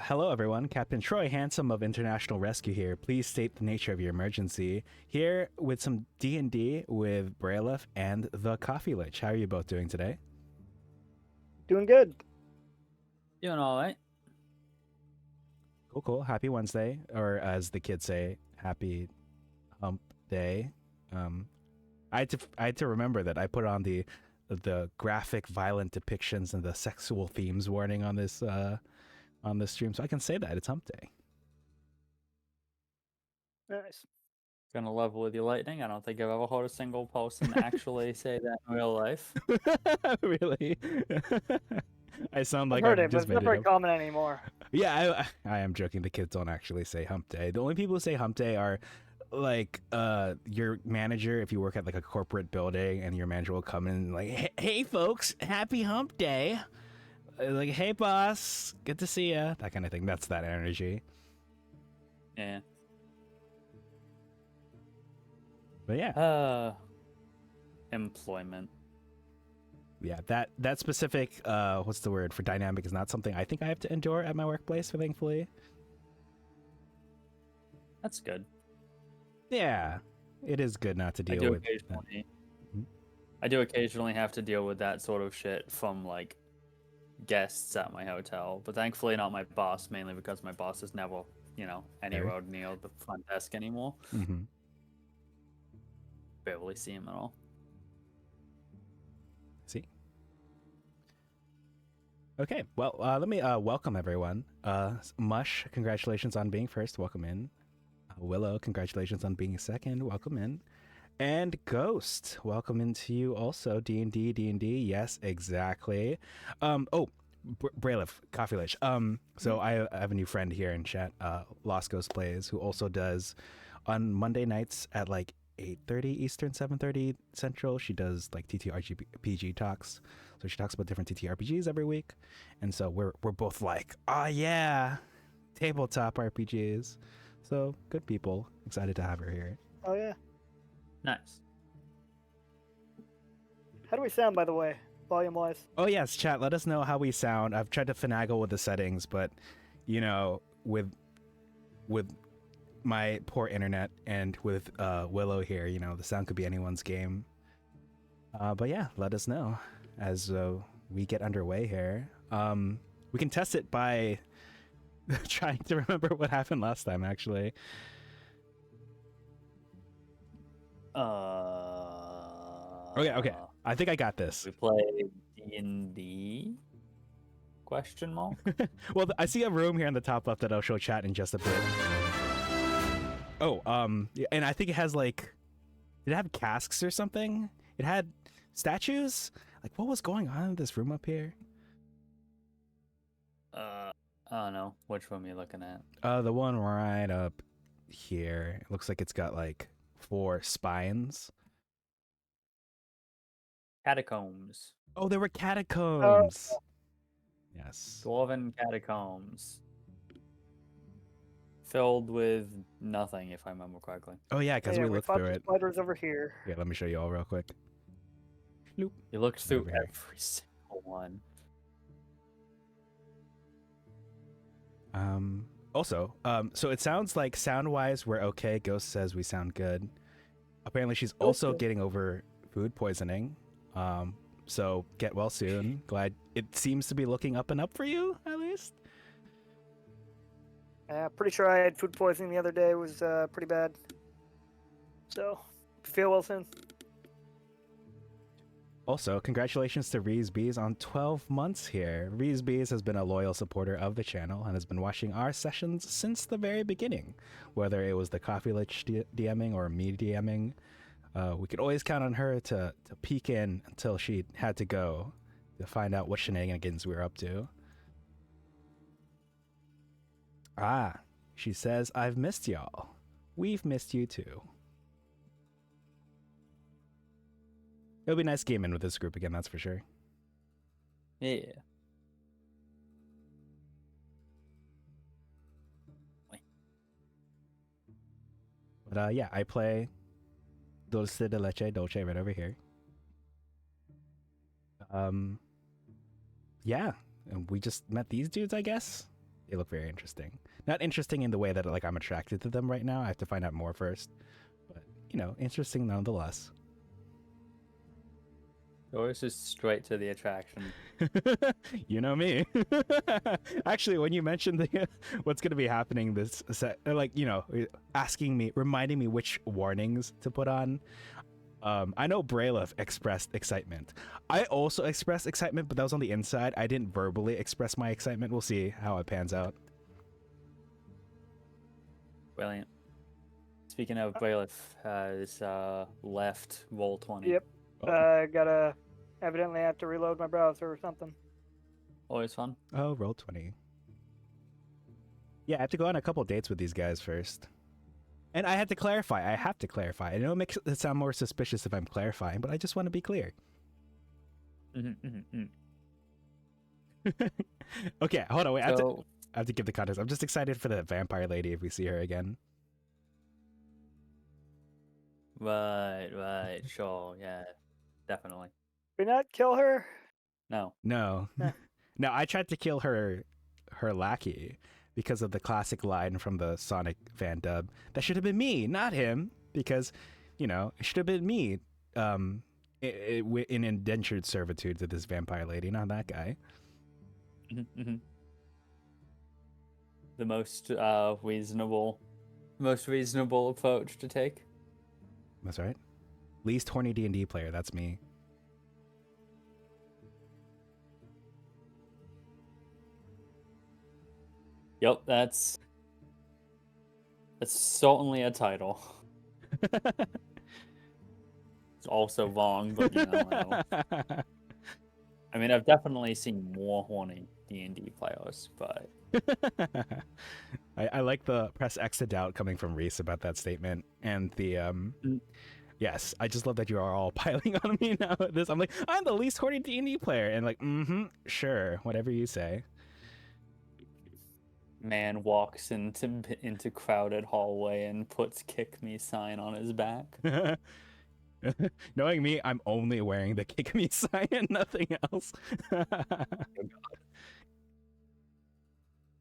Hello, everyone. Captain Troy Handsome of International Rescue here. Please state the nature of your emergency. Here with some D&D with Bralef and the Coffee Lich. How are you both doing today? Doing good. Doing all right. Cool, cool. Happy Wednesday, or as the kids say, happy hump day. I had to remember that I put on the graphic, violent depictions and the sexual themes warning on this stream, so I can say that it's hump day. Nice. Gonna level with your lightning. I don't think I've ever heard a single person actually say that in real life. Really? I sound like I've heard I've it, but just it's made not it very up. common anymore. Yeah, I am joking. The kids don't actually say hump day. The only people who say hump day are like your manager if you work at like a corporate building, and your manager will come in and like, hey folks, happy hump day. Like, hey boss, good to see ya. That kind of thing. That's that energy. Yeah. But yeah. Employment. Yeah, that specific what's the word for dynamic is not something I think I have to endure at my workplace, thankfully. That's good. Yeah, it is good not to deal with that. I do occasionally have to deal with that sort of shit from like guests at my hotel, but thankfully not my boss, mainly because my boss is never, anywhere near the front desk anymore. Mm-hmm. Barely see him at all. See? Okay, well, let me welcome everyone. Mush, congratulations on being first. Welcome in. Willow, congratulations on being second. Welcome in. And Ghost, welcome into you also. D&D. Yes, exactly. Bralef, Coffee Lich. So I have a new friend here in chat, Lost Ghost Plays, who also does on Monday nights at like 8:30 Eastern, 7:30 Central. She does like TTRPG talks. So she talks about different TTRPGs every week. And so we're both like, oh yeah, tabletop RPGs. So good people. Excited to have her here. Oh yeah. Nice. How do we sound, by the way, volume-wise? Oh yes, chat. Let us know how we sound. I've tried to finagle with the settings, but with my poor internet and with Willow here, the sound could be anyone's game. But yeah, let us know as we get underway here. We can test it by trying to remember what happened last time, actually. Okay. I think I got this. We played D&D? Question mark? Well, I see a room here in the top left that I'll show chat in just a bit. Oh, and I think it has like, did it have casks or something? It had statues? Like, what was going on in this room up here? I don't know. Which room are you looking at? The one right up here. It looks like it's got like 4 spines. Catacombs. Oh, there were catacombs. Yes. Dwarven catacombs. Filled with nothing, if I remember correctly. Oh yeah, because we looked through it. Spiders over here. Yeah, let me show you all real quick. You looked through every single one. Also, so it sounds like sound-wise we're okay. Ghost says we sound good. Apparently she's also getting over food poisoning. So get well soon. Glad it seems to be looking up and up for you, at least. Pretty sure I had food poisoning the other day. It was pretty bad. So, feel well soon. Also, congratulations to Reese Bees on 12 months here. Reese Bees has been a loyal supporter of the channel and has been watching our sessions since the very beginning. Whether it was the Coffee Lich DMing or me DMing, we could always count on her to peek in until she had to go to find out what shenanigans we were up to. Ah, she says, I've missed y'all. We've missed you too. It'll be nice gaming with this group again, that's for sure. Yeah. But yeah, I play Dulce de Leche, Dolce right over here. Yeah, and we just met these dudes, I guess. They look very interesting. Not interesting in the way that like I'm attracted to them right now. I have to find out more first. But interesting nonetheless. Always just straight to the attraction. You know me. Actually, when you mentioned what's going to be happening this set, like reminding me which warnings to put on. I know Bralef expressed excitement. I also expressed excitement, but that was on the inside. I didn't verbally express my excitement. We'll see how it pans out. Brilliant. Speaking of, Bralef has left Roll20. Yep. Oh. Gotta evidently have to reload my browser or something. Always fun. Oh, Roll20. Yeah, I have to go on a couple dates with these guys first. And I had to clarify. I have to clarify. I know it makes it sound more suspicious if I'm clarifying, but I just want to be clear. Okay, hold on. Wait, I have to give the context. I'm just excited for the vampire lady if we see her again. Right. Sure. Yeah. Definitely. Did we not kill her? No. No. Huh. No, I tried to kill her lackey because of the classic line from the Sonic fan dub. That should have been me, not him, because, it should have been me in indentured servitude to this vampire lady, not that guy. The most reasonable approach to take. That's right. Least horny D&D player, that's me. Yep, that's certainly a title. It's also wrong, but I mean, I've definitely seen more horny D&D players, but I like the press X to doubt coming from Reese about that statement, and the yes, I just love that you are all piling on me now at this. I'm like, I'm the least horny D&D player, and like, sure, whatever you say. Man walks into crowded hallway and puts "kick me" sign on his back. Knowing me, I'm only wearing the kick me sign and nothing else. Oh, God.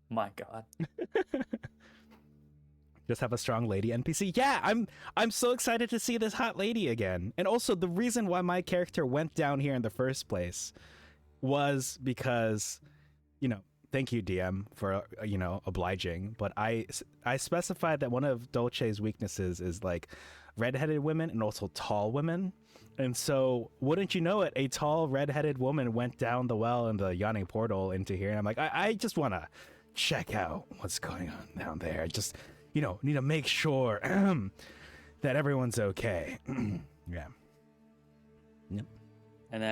My God. Just have a strong lady NPC. Yeah, I'm so excited to see this hot lady again. And also the reason why my character went down here in the first place was because, thank you, DM, for obliging. But I specified that one of Dolce's weaknesses is like redheaded women and also tall women. And so, wouldn't you know it, a tall redheaded woman went down the well in the yawning portal into here, and I'm like, I just want to check out what's going on down there. Just need to make sure that everyone's okay. Yeah. Yep. And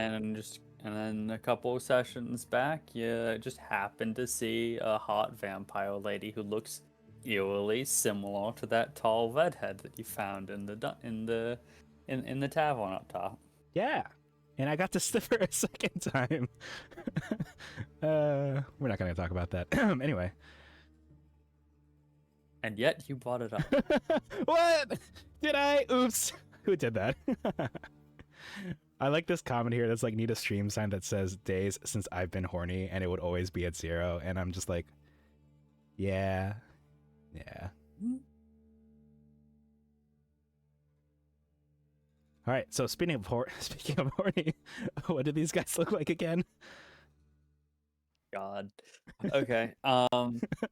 then a couple sessions back, you just happened to see a hot vampire lady who looks eerily similar to that tall redhead that you found in the tavern up top. Yeah. And I got to sniff her a second time. We're not going to talk about that. Anyway. And yet you brought it up. What? Did I? Oops. Who did that? I like this comment here that's like, need a stream sign that says days since I've been horny, and it would always be at 0. And I'm just like, yeah. All right, so speaking of horny, what do these guys look like again? God. Okay.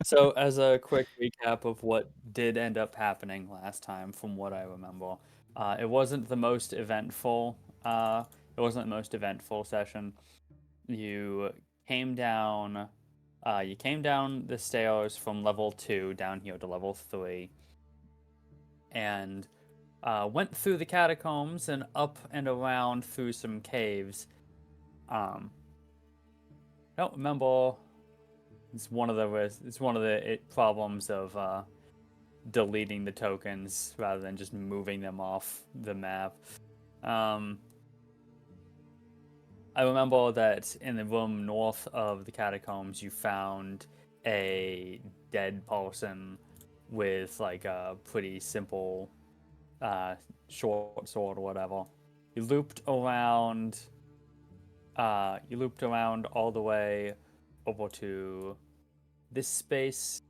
So as a quick recap of what did end up happening last time, from what I remember, it wasn't the most eventful. Session. You came down the stairs from level 2 down here to level 3, and went through the catacombs and up and around through some caves. I don't remember. It's one of the problems of deleting the tokens rather than just moving them off the map. I remember that in the room north of the catacombs, you found a dead person with like a pretty simple short sword or whatever. You looped around all the way over to this space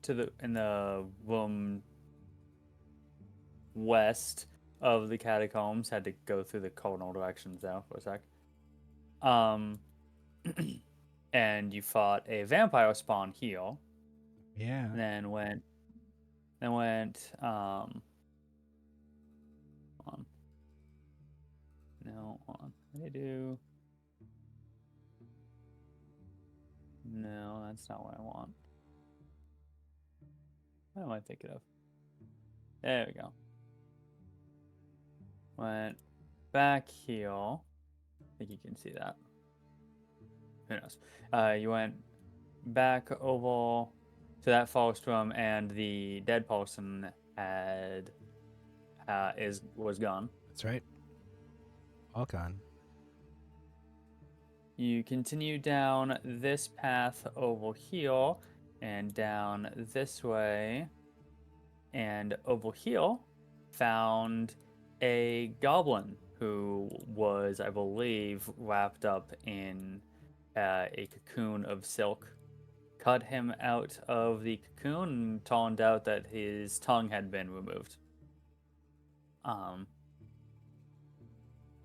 in the room west of the catacombs. Had to go through the cardinal directions now for a sec. And you fought a vampire spawn here. Yeah. And then went on. No, on. They do. No, that's not what I want. What am I thinking of? There we go. Went back here. I think you can see that. Who knows? You went back over to that forest room, and the dead person was gone. That's right. All gone. You continue down this path over here, and down this way, and over here, found a goblin who was, I believe, wrapped up in a cocoon of silk. Cut him out of the cocoon and found out that his tongue had been removed.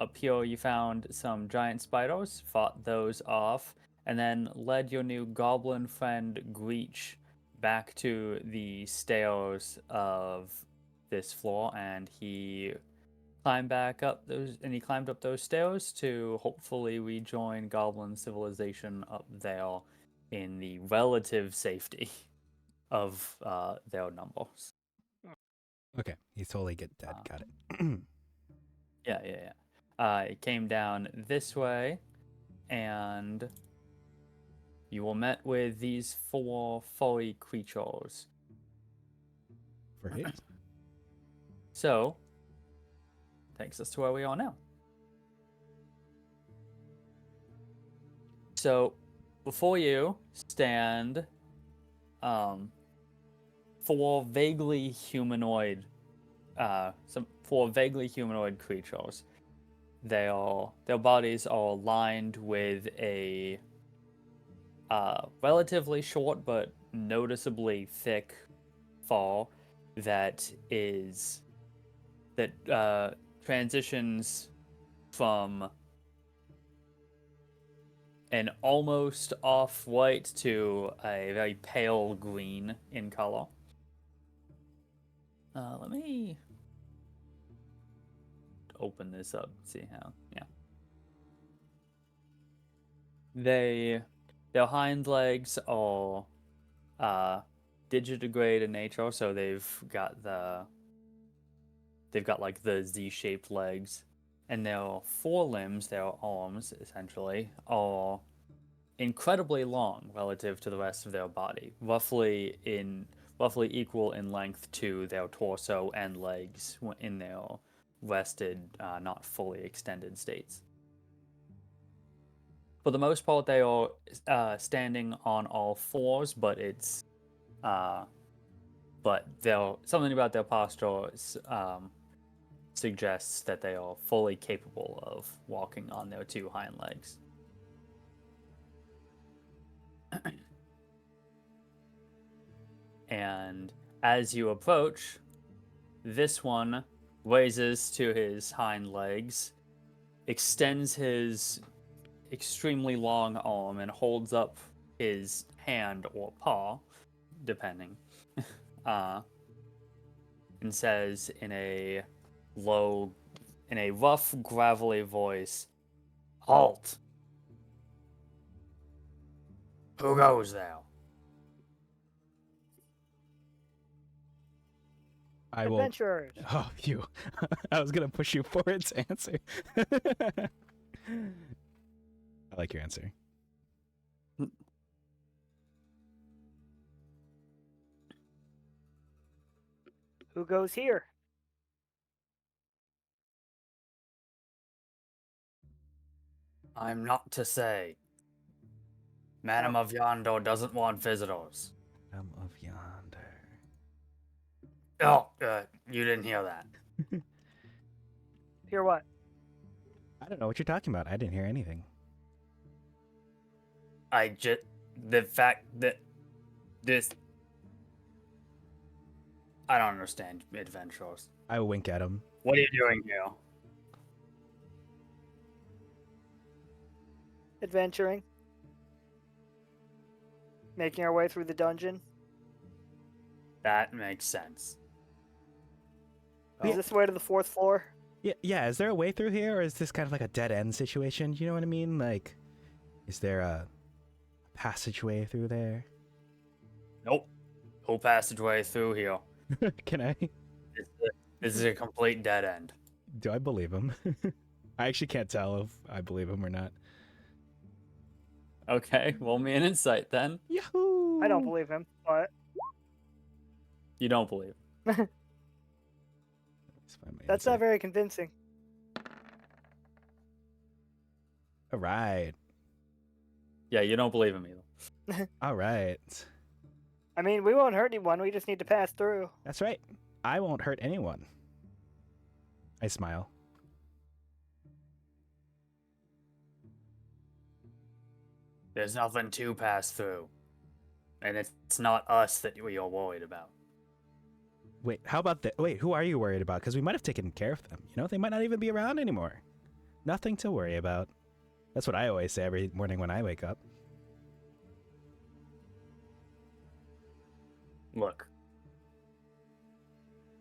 Up here, you found some giant spiders, fought those off, and then led your new goblin friend Greech back to the stairs of this floor, and he climbed up those stairs to hopefully rejoin goblin civilization up there in the relative safety of their numbers. Okay, he's totally dead. Got it. Yeah. It came down this way, and you were met with these 4 furry creatures. Right. So, takes us to where we are now. So, before you stand 4 vaguely humanoid creatures. Their bodies are lined with a relatively short but noticeably thick fur that transitions from an almost off-white to a very pale green in color. Let me open this up, see how, yeah. Their hind legs are digitigrade in nature, so they've got like the Z-shaped legs, and their forelimbs, their arms essentially, are incredibly long relative to the rest of their body, roughly equal in length to their torso and legs in their rested, not fully extended states. For the most part, they are standing on all fours, but something about their posture suggests that they are fully capable of walking on their 2 hind legs. And as you approach, this one raises to his hind legs, extends his extremely long arm, and holds up his hand or paw, depending, and says in a rough, gravelly voice, "Halt! Who goes there?" I will. Adventurers. Oh, phew. I was gonna push you forward to answer. I like your answer. Who goes here? I'm not to say. Madam of Yonder doesn't want visitors. Of yonder. Oh, you didn't hear that. Hear what? I don't know what you're talking about. I didn't hear anything. The fact that This. I don't understand adventures. I wink at him. What are you doing here? Adventuring. Making our way through the dungeon. That makes sense. Is this way to the 4th floor? Yeah. Is there a way through here, or is this kind of like a dead end situation? You know what I mean? Like, is there a passageway through there? Nope. No passageway through here. Can I? This is a complete dead end. Do I believe him? I actually can't tell if I believe him or not. Okay, roll me an insight then. Yahoo! I don't believe him, but You don't believe. Let's find my that's not insight. very convincing. All right. Yeah, you don't believe him either. All right. I mean, we won't hurt anyone. We just need to pass through. That's right. I won't hurt anyone. I smile. There's nothing to pass through. And it's not us that we are worried about. Wait, how about that? Wait, who are you worried about? Because we might have taken care of them. You know, they might not even be around anymore. Nothing to worry about. That's what I always say every morning when I wake up. Look.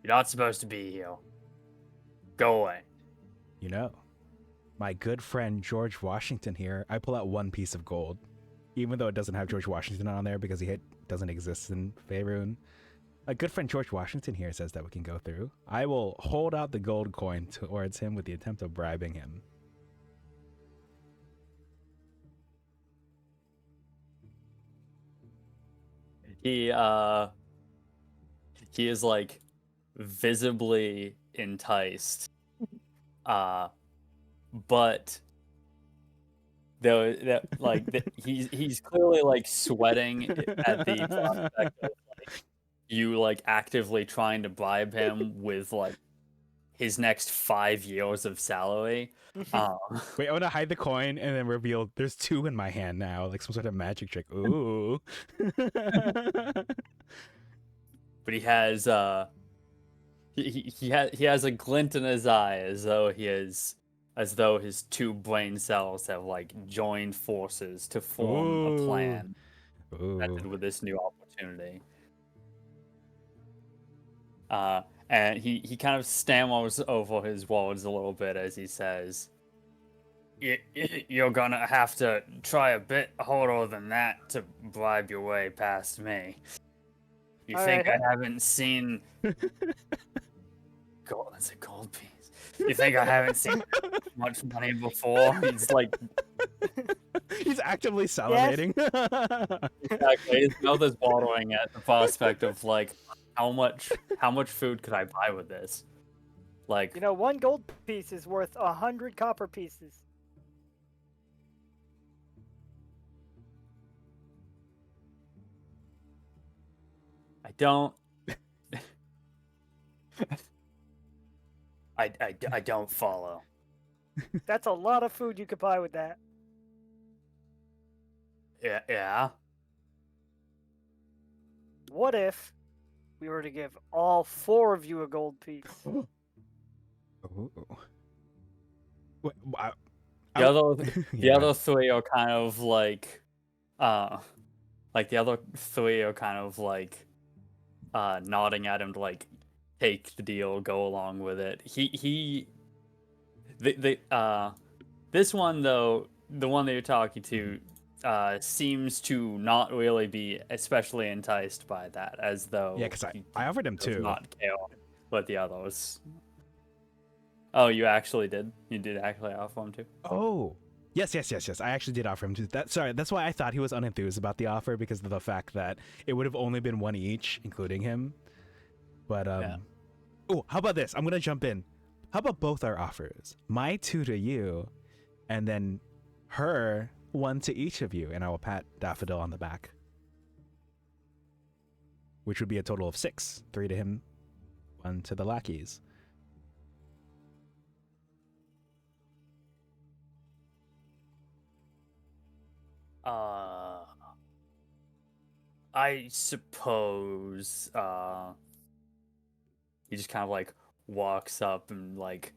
You're not supposed to be here. Go away. You know, my good friend George Washington here, I pull out one piece of gold. Even though it doesn't have George Washington on there because he doesn't exist in Faerun. My good friend George Washington here says that we can go through. I will hold out the gold coin towards him with the attempt of bribing him. He is like visibly enticed. But he's clearly like sweating at the prospect of like you like actively trying to bribe him with like his next 5 years of salary. Wait, I want to hide the coin and then reveal there's 2 in my hand now, like some sort of magic trick. Ooh. But he has he has a glint in his eye as though his 2 brain cells have like joined forces to form a plan method with this new opportunity. And he kind of stammers over his words a little bit as he says, "You're gonna have to try a bit harder than that to bribe your way past me. You All think right. I haven't seen gold? That's a gold piece. You think I haven't seen much money before?" He's like, He's actively salivating. exactly. His mouth is watering at the prospect of like, how much food could I buy with this? Like, You know, 1 gold piece is worth 100 copper pieces. I don't. I don't follow. That's a lot of food you could buy with that. Yeah. What if we were to give all 4 of you a gold piece? Ooh. Wait, The other yeah, other 3 are kind of like the other 3 are kind of like nodding at him to like take the deal, go along with it. This one though, the one that you're talking to, seems to not really be especially enticed by that, as though yeah, because he I offered him does 2. not care what the others. Oh, you actually did? You did actually offer him 2? Oh, yes. I actually did offer him 2. That's why I thought he was unenthused about the offer, because of the fact that it would have only been 1 each, including him. But Yeah. Oh, how about this? I'm gonna jump in. How about both our offers? My 2 to you, and then her 1 to each of you, and I will pat Daffodil on the back, which would be a total of 6. 3 to him, 1 to the lackeys. I suppose he just kind of like walks up and like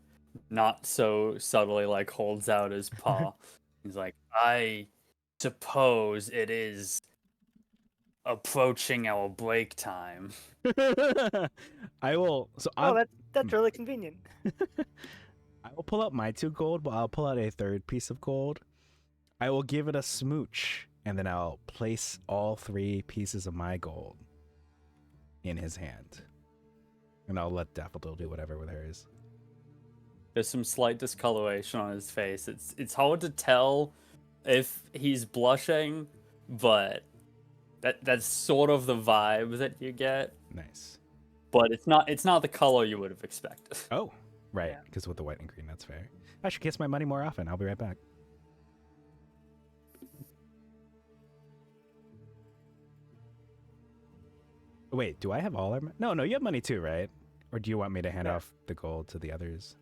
not so subtly like holds out his paw. He's like, I suppose it is approaching our break time. I will. So Oh, I'm. that's really convenient. I will pull out my 2 gold, but I'll pull out a third piece of gold. I will give it a smooch, and then I'll place all 3 pieces of my gold in his hand, and I'll let Daffodil do whatever with hers. There's some slight discoloration on his face. It's hard to tell if he's blushing, but that's sort of the vibe that you get. Nice. But it's not the color you would have expected. Oh, right. Yeah. Because with the white and green, that's fair. I should kiss my money more often. I'll be right back. Wait, do I have all our money? No, you have money too, right? Or do you want me to hand Yeah. off the gold to the others?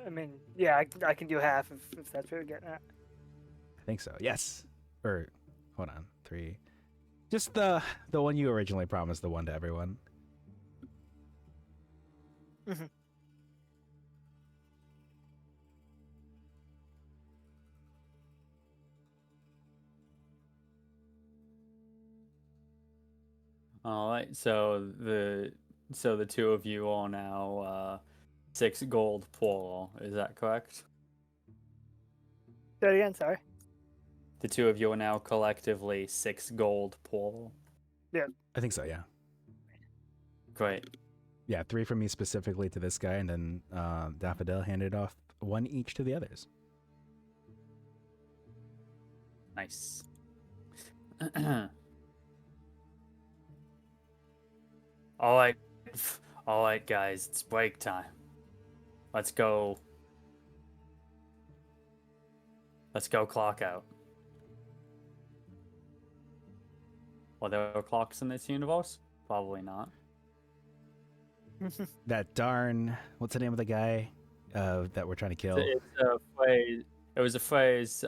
I mean, yeah, I can do half if that's what you're getting at. I think so. Yes. Or hold on, 3. Just the one you originally promised, the one to everyone. Mhm. All right, so the 2 of you are now 6 gold plural. Is that correct? Say it again, sorry. The 2 of you are now collectively 6 gold plural. I think so, yeah. Great. Yeah, 3 from me specifically to this guy, and then Daffodil handed off 1 each to the others. Nice. All right, guys, it's break time. Let's go. Let's go clock out. Are there clocks in this universe? Probably not. That darn, what's the name of the guy that we're trying to kill? It's a phrase. It was a phrase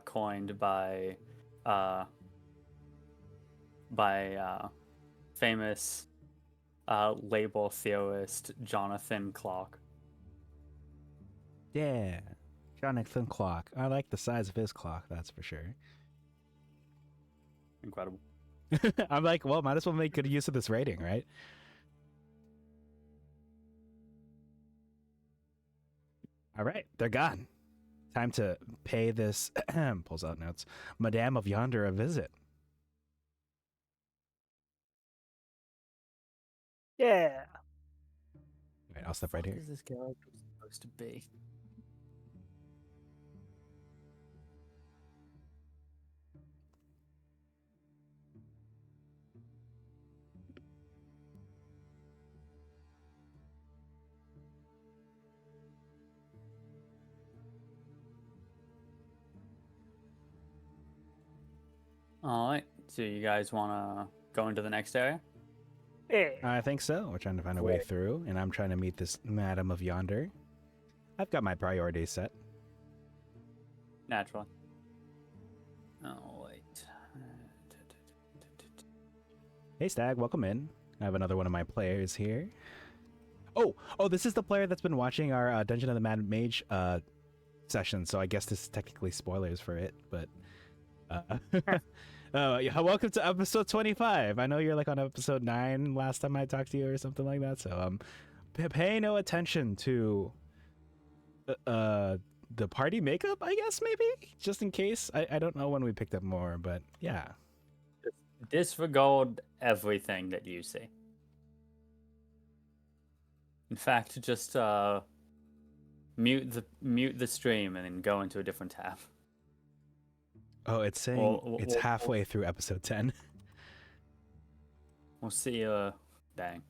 coined by famous label theorist Jonathan Clark. Yeah, Jonathan Clock. I like the size of his clock, that's for sure. Incredible. I'm like, well, might as well make good use of this rating, right? All right, they're gone. Time to pay this, pulls out notes, Madame of Yonder a visit. Yeah. Right, I'll step right What here. is this character supposed to be? All right. So you guys want to go into the next area? Yeah. I think so. We're trying to find a way through, and I'm trying to meet this Madame of Yonder. I've got my priorities set. Naturally. Oh, wait. Hey, Stag, welcome in. I have another one of my players here. Oh, this is the player that's been watching our Dungeon of the Mad Mage session, so I guess this is technically spoilers for it, but... yeah, welcome to episode 25. I know you're like on episode 9 last time I talked to you or something like that, so pay no attention to the party makeup, I guess, maybe? Just in case. I don't know when we picked up more, but yeah. Disregard everything that you see. In fact, just mute the stream and then go into a different tab. Oh, it's saying it's halfway through episode 10. We'll see you. Dang.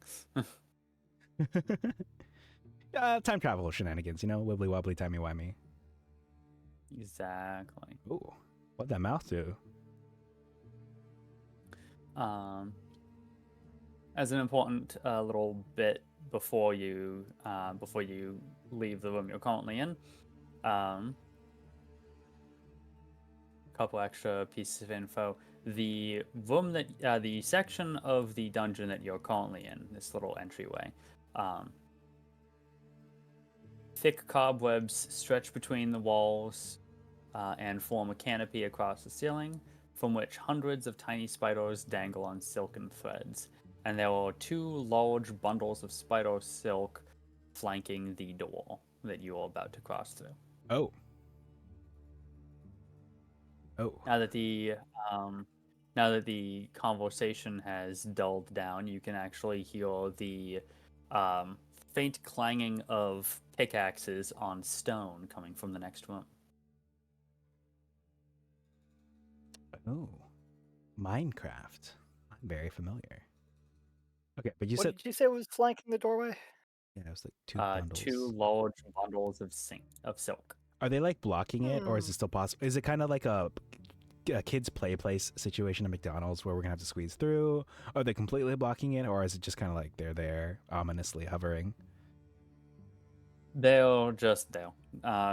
Time travel shenanigans, wibbly wobbly, timey wimey. Exactly. Ooh, what'd that mouth do? As an important little bit before you leave the room you're currently in, couple extra pieces of info. the room that the section of the dungeon that you're currently in, this little entryway, thick cobwebs stretch between the walls and form a canopy across the ceiling, from which hundreds of tiny spiders dangle on silken threads. And there are 2 large bundles of spider silk flanking the door that you are about to cross through. Oh. Oh. Now that the conversation has dulled down, you can actually hear the faint clanging of pickaxes on stone coming from the next room. Oh. Minecraft. I'm very familiar. Okay, but you What said did you say was flanking the doorway? yeah, it was like 2 bundles. 2 large bundles of silk. Are they like blocking it, or is it still possible? Is it kind of like a kids play place situation at McDonald's where we're gonna have to squeeze through? Are they completely blocking it, or is it just kind of like they're there ominously hovering? They're just there.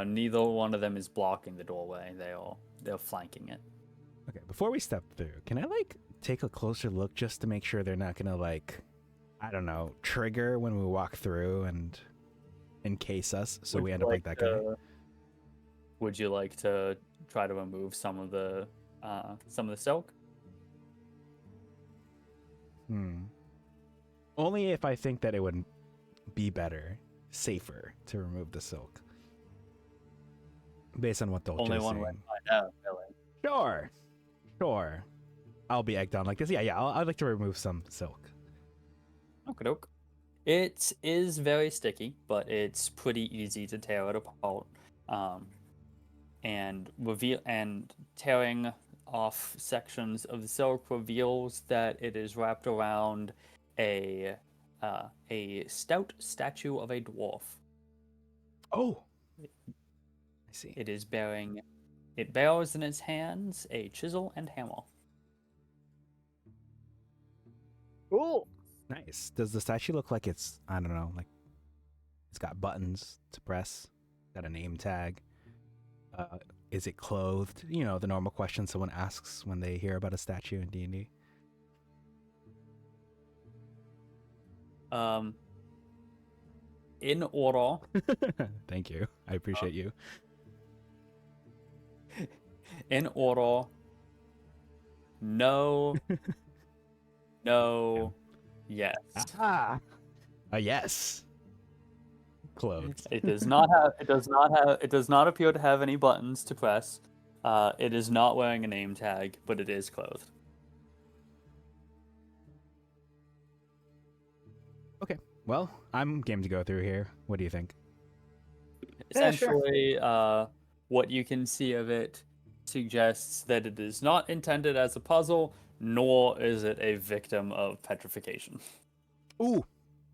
Neither one of them is blocking the doorway. They're flanking it. Okay, before we step through, can I like take a closer look just to make sure they're not gonna like, I don't know, trigger when we walk through and encase us so we end up like that guy? Would you like to try to remove some of the silk? Only if I think that it would be better, safer to remove the silk. Based on what Dolce Only is one saying. way to find out, really. Sure. I'll be egged on like this. Yeah. I'd like to remove some silk. Okey-doke. It is very sticky, but it's pretty easy to tear it apart. And tearing off sections of the silk reveals that it is wrapped around a stout statue of a dwarf. Oh, I see. It bears in its hands a chisel and hammer. Cool. Nice. Does the statue look like it's, I don't know, like it's got buttons to press, got a name tag? Is it clothed? You know, the normal question someone asks when they hear about a statue in D&D. In order. Thank you. I appreciate you. In order. No. No. Yes. Ah. A yes. Clothed. It does not appear to have any buttons to press. It is not wearing a name tag, but it is clothed. Okay. Well, I'm game to go through here. What do you think? Essentially, what you can see of it suggests that it is not intended as a puzzle, nor is it a victim of petrification. Ooh.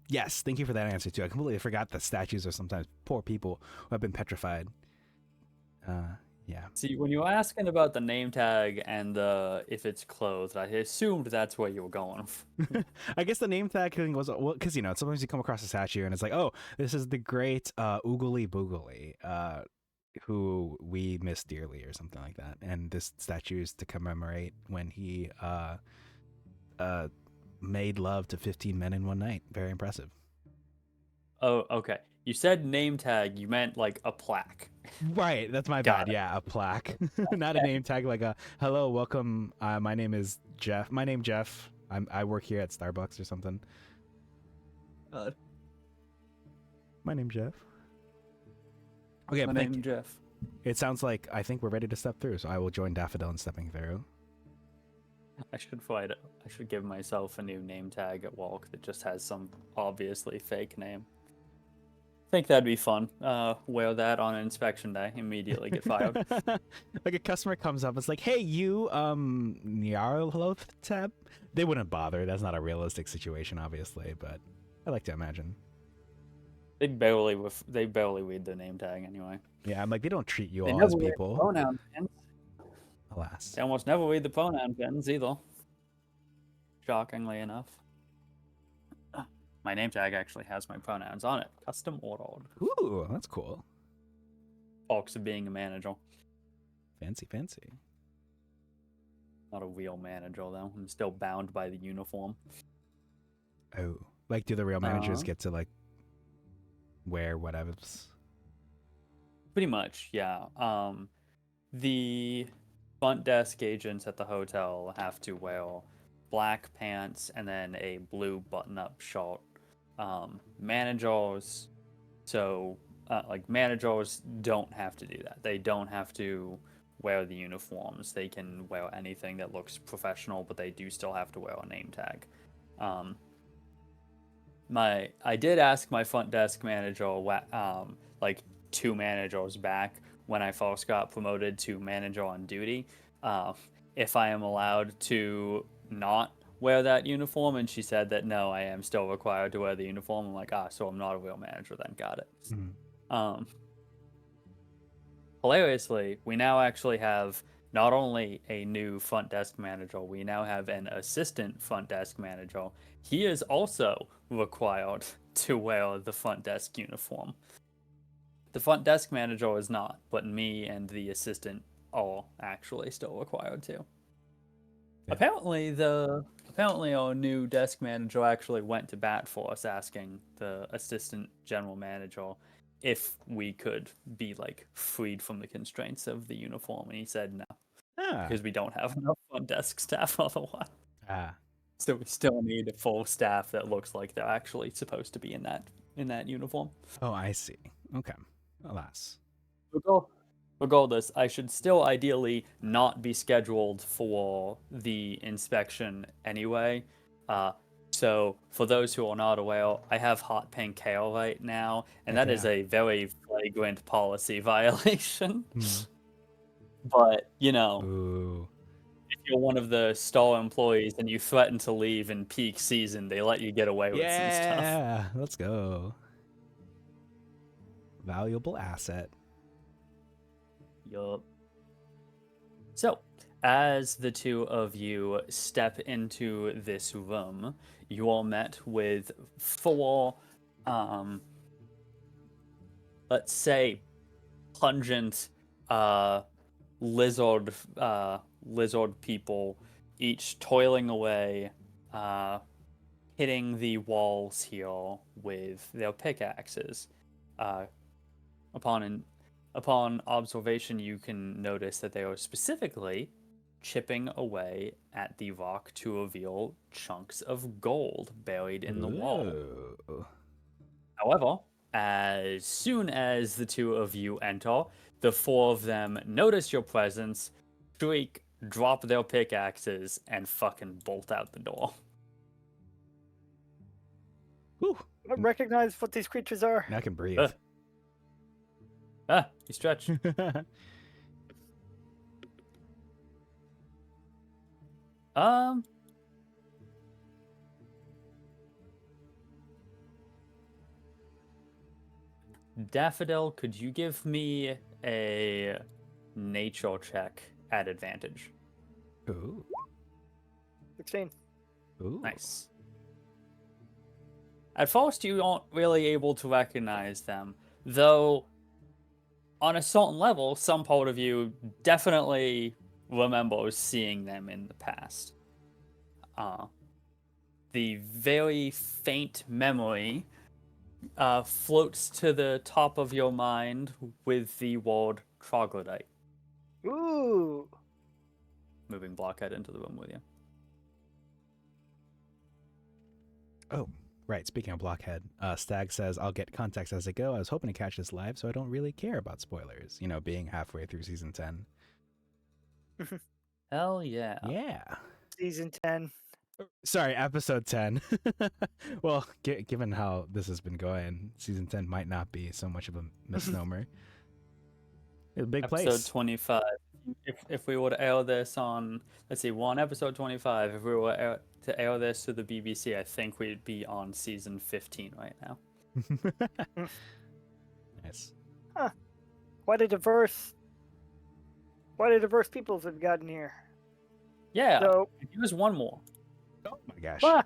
Yes, thank you for that answer too. I completely forgot that statues are sometimes poor people who have been petrified. Yeah. See, when you were asking about the name tag and if it's clothed, I assumed that's where you were going. I guess the name tag thing was, well, because, you know, sometimes you come across a statue and it's like, oh, this is the great Oogly Boogly, who we miss dearly or something like that. And this statue is to commemorate when he made love to 15 men in one night. Very impressive. Oh, okay. You said name tag, you meant like a plaque. Right, that's my Got bad. it. Yeah, a plaque. Not a name tag like a hello, welcome. My name is Jeff. My name Jeff. I work here at Starbucks or something. My name Jeff. Okay, My thank name you. Jeff. It sounds like I think we're ready to step through, so I will join Daffodil in stepping through. I should give myself a new name tag at Walk that just has some obviously fake name. I think that'd be fun. Wear that on inspection day, immediately get fired. Like a customer comes up, it's like, hey, you, Nyarlothotep? They wouldn't bother. That's not a realistic situation, obviously, but I like to imagine. They barely read the name tag anyway. Yeah, I'm like, they don't treat you They all never as read the people. pronoun pins. Alas. They almost never read the pronoun pins either. Shockingly enough. My name tag actually has my pronouns on it. Custom ordered. Ooh, that's cool. Perks of being a manager. Fancy. Not a real manager though. I'm still bound by the uniform. Oh, like do the real managers get to like wear whatever's? Pretty much, yeah. The front desk agents at the hotel have to wear black pants and then a blue button-up shirt. Managers, like managers don't have to do that. They don't have to wear the uniforms. They can wear anything that looks professional, but they do still have to wear a name tag. I did ask my front desk manager, like 2 managers back when I first got promoted to manager on duty, if I am allowed to not wear that uniform, and she said that no, I am still required to wear the uniform. I'm like, so I'm not a real manager then. Got it. Mm-hmm. Hilariously, we now actually have not only a new front desk manager, we now have an assistant front desk manager. He is also required to wear the front desk uniform. The front desk manager is not, but me and the assistant are actually still required to. Yeah. Apparently our new desk manager actually went to bat for us, asking the assistant general manager if we could be like freed from the constraints of the uniform, and he said no, because we don't have enough front desk staff otherwise. So we still need a full staff that looks like they're actually supposed to be in that uniform. Oh, I see. Okay. Alas. Regardless, I should still ideally not be scheduled for the inspection anyway. So for those who are not aware, I have hot pink hair right now, and that is a very flagrant policy violation. But, Ooh. If you're one of the star employees and you threaten to leave in peak season, they let you get away with some stuff. Yeah, let's go. Valuable asset. Yup. So, as the 2 of you step into this room, you are met with 4, let's say, pungent lizard people, each toiling away, hitting the walls here with their pickaxes. Upon observation, you can notice that they are specifically chipping away at the rock to reveal chunks of gold buried in the wall. However, as soon as the 2 of you enter, the 4 of them notice your presence, shriek, drop their pickaxes, and fucking bolt out the door. Whew. I recognize what these creatures are. Now I can breathe. You stretch. Daffodil, could you give me a nature check at advantage? Ooh. 16. Ooh. Nice. At first, you aren't really able to recognize them, though on a certain level, some part of you definitely remembers seeing them in the past. The very faint memory floats to the top of your mind with the word troglodyte. Ooh. Moving Blockhead into the room with you. Oh, right. Speaking of Blockhead, Stag says, I'll get context as I go. I was hoping to catch this live, so I don't really care about spoilers, being halfway through season 10. Hell yeah. Yeah. Season 10. Sorry, episode 10. Well, given how this has been going, season 10 might not be so much of a misnomer. It's a big episode place. 25. If we were to air this on, let's see, episode 25, if we were to air this to the BBC, I think we'd be on season 15 right now. Nice. Huh. What a diverse peoples we've gotten here. Yeah. So, use one more. Oh my gosh. Ah.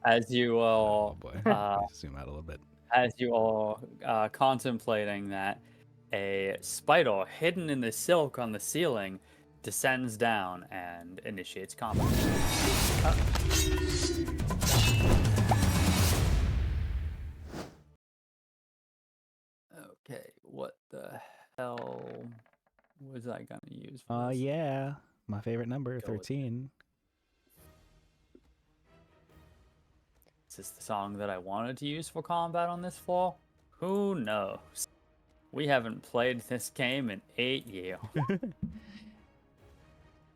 As you are, oh boy. Zoom out a little bit. As you are contemplating that, a spider hidden in the silk on the ceiling descends down and initiates combat. Okay, what the hell was I gonna use for this? Yeah, my favorite number, Go with it. 13. Is this the song that I wanted to use for combat on this floor? Who knows? We haven't played this game in 8 years.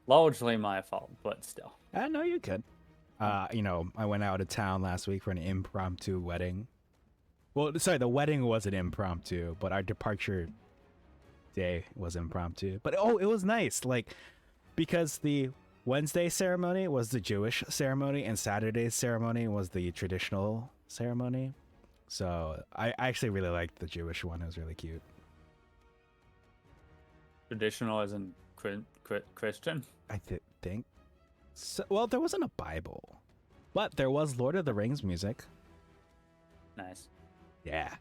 Largely my fault, but still. I know you could. You know, I went out of town last week for an impromptu wedding. Well, sorry, the wedding was an impromptu, but our departure day was impromptu. But oh, it was nice, like, because the Wednesday ceremony was the Jewish ceremony and Saturday's ceremony was the traditional ceremony. So I actually really liked the Jewish one. It was really cute. Traditional as in Christian? I think. So, well, there wasn't a Bible, but there was Lord of the Rings music. Nice. Yeah.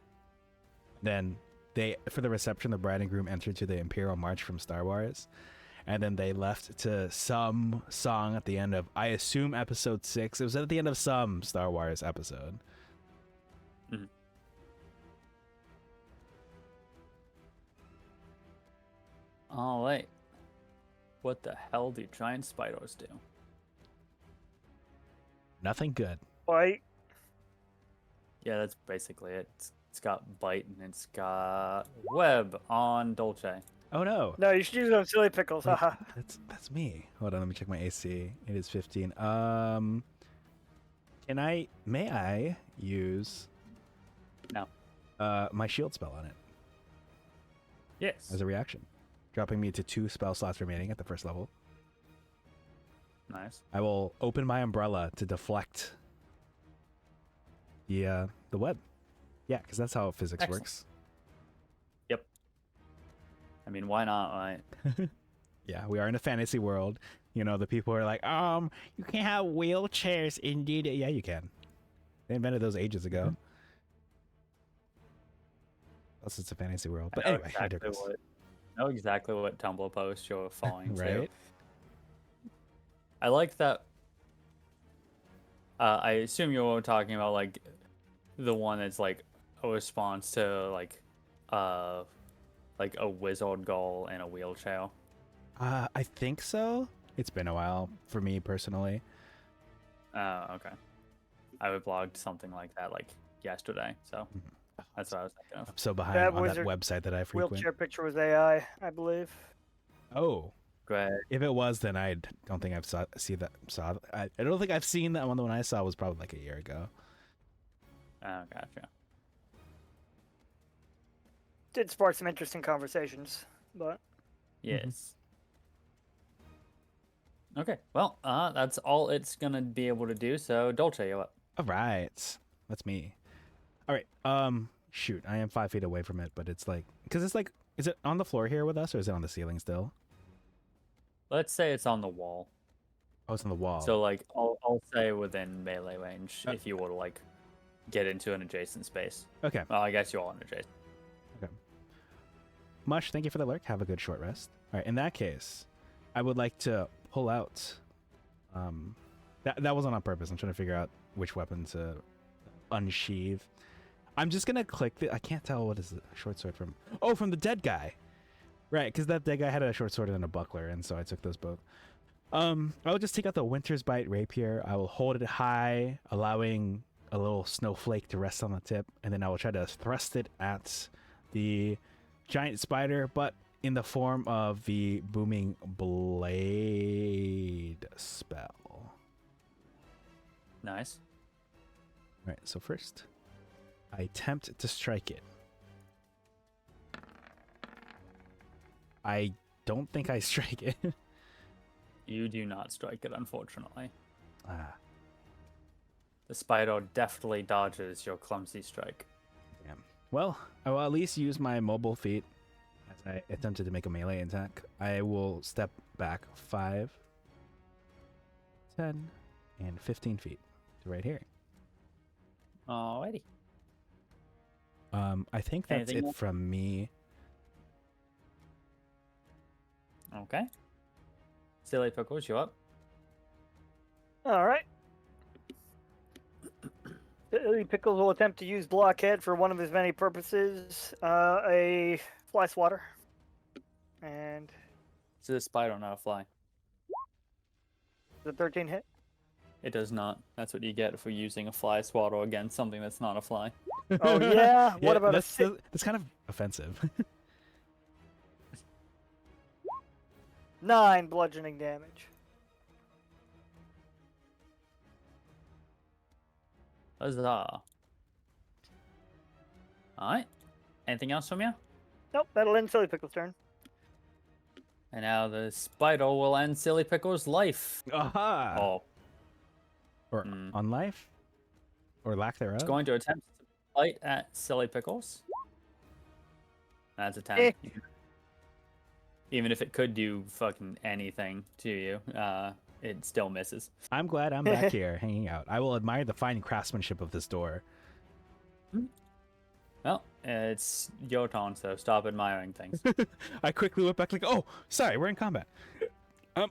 Then for the reception, the bride and groom entered to the Imperial March from Star Wars. And then they left to some song at the end of, I assume, episode 6. It was at the end of some Star Wars episode. Mm-hmm. Oh, wait. What the hell do giant spiders do? Nothing good. Bite. Yeah, that's basically it. It's got bite and it's got web on Dolce. Oh no. No, you should use it on silly pickles. Wait, Haha. that's me. Hold on, let me check my AC. It is 15. May I use No. my shield spell on it Yes. as a reaction, dropping me to 2 spell slots remaining at the first level. Nice. I will open my umbrella to deflect the web. Yeah, because that's how physics Excellent. works. Yep. I mean, why not, right? Yeah, we are in a fantasy world. You know, the people are like, you can't have wheelchairs. Indeed, yeah, you can. They invented those ages ago. Plus, it's a fantasy world. But anyway, I digress. Know exactly what Tumblr post you're following to. Right? I like that. I assume you're talking about like the one that's like a response to like a wizard girl in a wheelchair. I think so. It's been a while for me personally. Oh, okay. I would blogged something like that like yesterday, so that's what I was thinking of. I'm so behind That on that wizard website that I frequent. Wheelchair picture was AI, I believe. Oh, Great. if it was, then I don't think I don't think I've seen that one. The one I saw was probably like a year ago. Oh, gotcha. Did spark some interesting conversations, but Yes. Okay, well, that's all it's gonna be able to do. So, Dolce, you up? All right, that's me. All right. Shoot, I am 5 feet away from it, but it's like, because it's like, is it on the floor here with us, or is it on the ceiling still? Let's say it's on the wall. Oh, it's on the wall. So, like, I'll say within melee range if you were to like get into an adjacent space. Okay. Well, I guess you all in adjacent. Mush, thank you for the lurk. Have a good short rest. All right. In that case, I would like to pull out. That wasn't on purpose. I'm trying to figure out which weapon to unsheathe. I'm just gonna click the. I can't tell what is the short sword from. Oh, from the dead guy. Right, because that dead guy had a short sword and a buckler, and so I took those both. I will just take out the Winter's Bite rapier. I will hold it high, allowing a little snowflake to rest on the tip, and then I will try to thrust it at the giant spider, but in the form of the booming blade spell. Nice. All right, so first, I attempt to strike it. I don't think I strike it. You do not strike it, unfortunately. The spider deftly dodges your clumsy strike. Damn. Well, I will at least use my mobile feat as I attempted to make a melee attack. I will step back 5, 10, and 15 feet to right here. Alrighty. I think that's Anything it else? from me. Okay. Silly Pickles, you up? All right. Silly Pickles will attempt to use Blockhead for one of his many purposes. A fly swatter. And It's a spider, not a fly. the 13 hit. It does not. That's what you get for using a fly swatter against something that's not a fly. Oh yeah. What about that's kind of offensive. 9 bludgeoning damage? Huzzah. Alright. Anything else from you? Nope, that'll end Silly Pickle's turn. And now the spider will end Silly Pickle's life. Aha! Oh, Or on life, or lack thereof. it's going to attempt to bite at Silly Pickles. That's a 10. Eh. Even if it could do fucking anything to you, it still misses. I'm glad I'm back here hanging out. I will admire the fine craftsmanship of this door. Well, it's your turn, so stop admiring things. I quickly went back like, oh, sorry, we're in combat.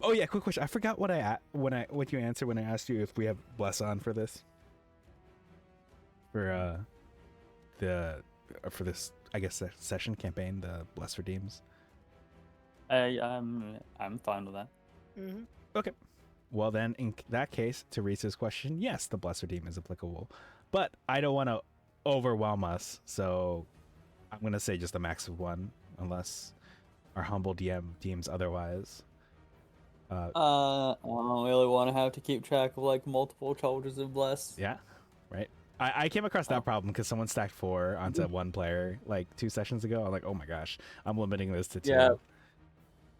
Oh yeah, quick question. I forgot what what you answered when I asked you if we have bless on for this. For this, I guess, session campaign, the bless redeems. I'm fine with that. Mm-hmm. Okay. Well then, in that case, to Reese's question, yes, the bless redeem is applicable, but I don't want to overwhelm us, so I'm gonna say just a max of 1, unless our humble DM deems otherwise. I don't really want to have to keep track of like multiple charges of bless. Yeah, right. I came across that problem because someone stacked 4 onto one player like 2 sessions ago. I'm like, oh my gosh, I'm limiting this to 2. Yeah,